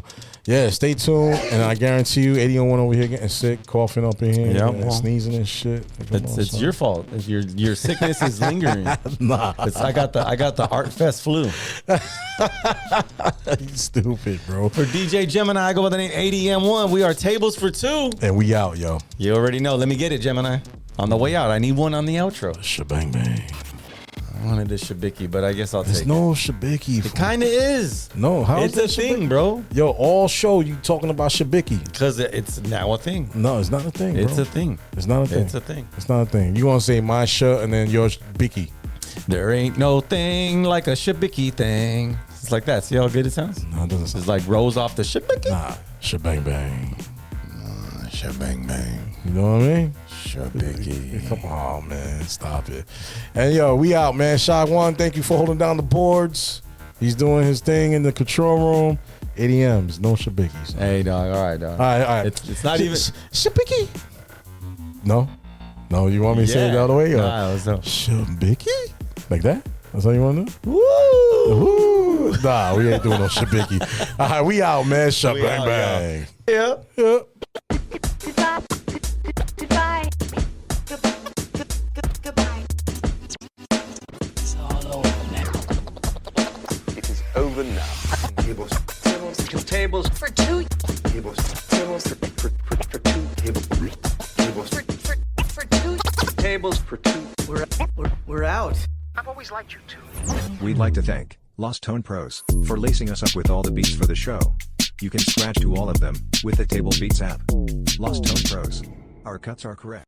Yeah, stay tuned, and I guarantee you, 80-1 over here getting sick, coughing up in here, Yeah, and well, sneezing and shit. It's your fault if your sickness is lingering. Nah, I got the Art Fest flu. you stupid, bro. For DJ Gemini, I go by the name ADM1. We are Tables for Two, And we out, yo. You already know. Let me get it, Gemini. On the way out, I need one on the outro. Shebang bang. I wanted this shabiki, but I guess I'll There's take no it. shabiki. It kind of is. No, how It's is a that thing, shabiki? bro. Yo, all show you talking about shabiki. Because it's now a thing. No, it's not a thing, bro. It's a thing. It's not a thing. It's a thing. It's not a thing. You gonna say my shirt and then yours bicky. There ain't no thing like a shabiki thing. It's like that. See how good it sounds? No, it doesn't sound. It's like rolls off the shabiki. Nah, shebang bang. Shabang bang. You know what I mean? Shabiki. Come on, man. Stop it. And yo, we out, man. Shock One, thank you for holding down the boards. He's doing his thing in the control room. ADMs, no shabikis. Hey, dog. All right, dog. All right. It's not even. Shabiki. No? No, you want me to say it the other way? Or? Nah, it was Shabiki? Like that? That's how you want to do? Woo! Woo! Nah, we ain't doing no shabiki. All right, we out, man. Shabang out, bang. Yeah. Yeah. Goodbye. Goodbye. Goodbye. It's all over now. It is over now. Tables For two. for two tables for two. We're out. I've always liked you two. We'd like to thank Lost Tone Pros for lacing us up with all the beats for the show. You can scratch to all of them with the Table Beats app. Lost Tone Pros. Our cuts are correct.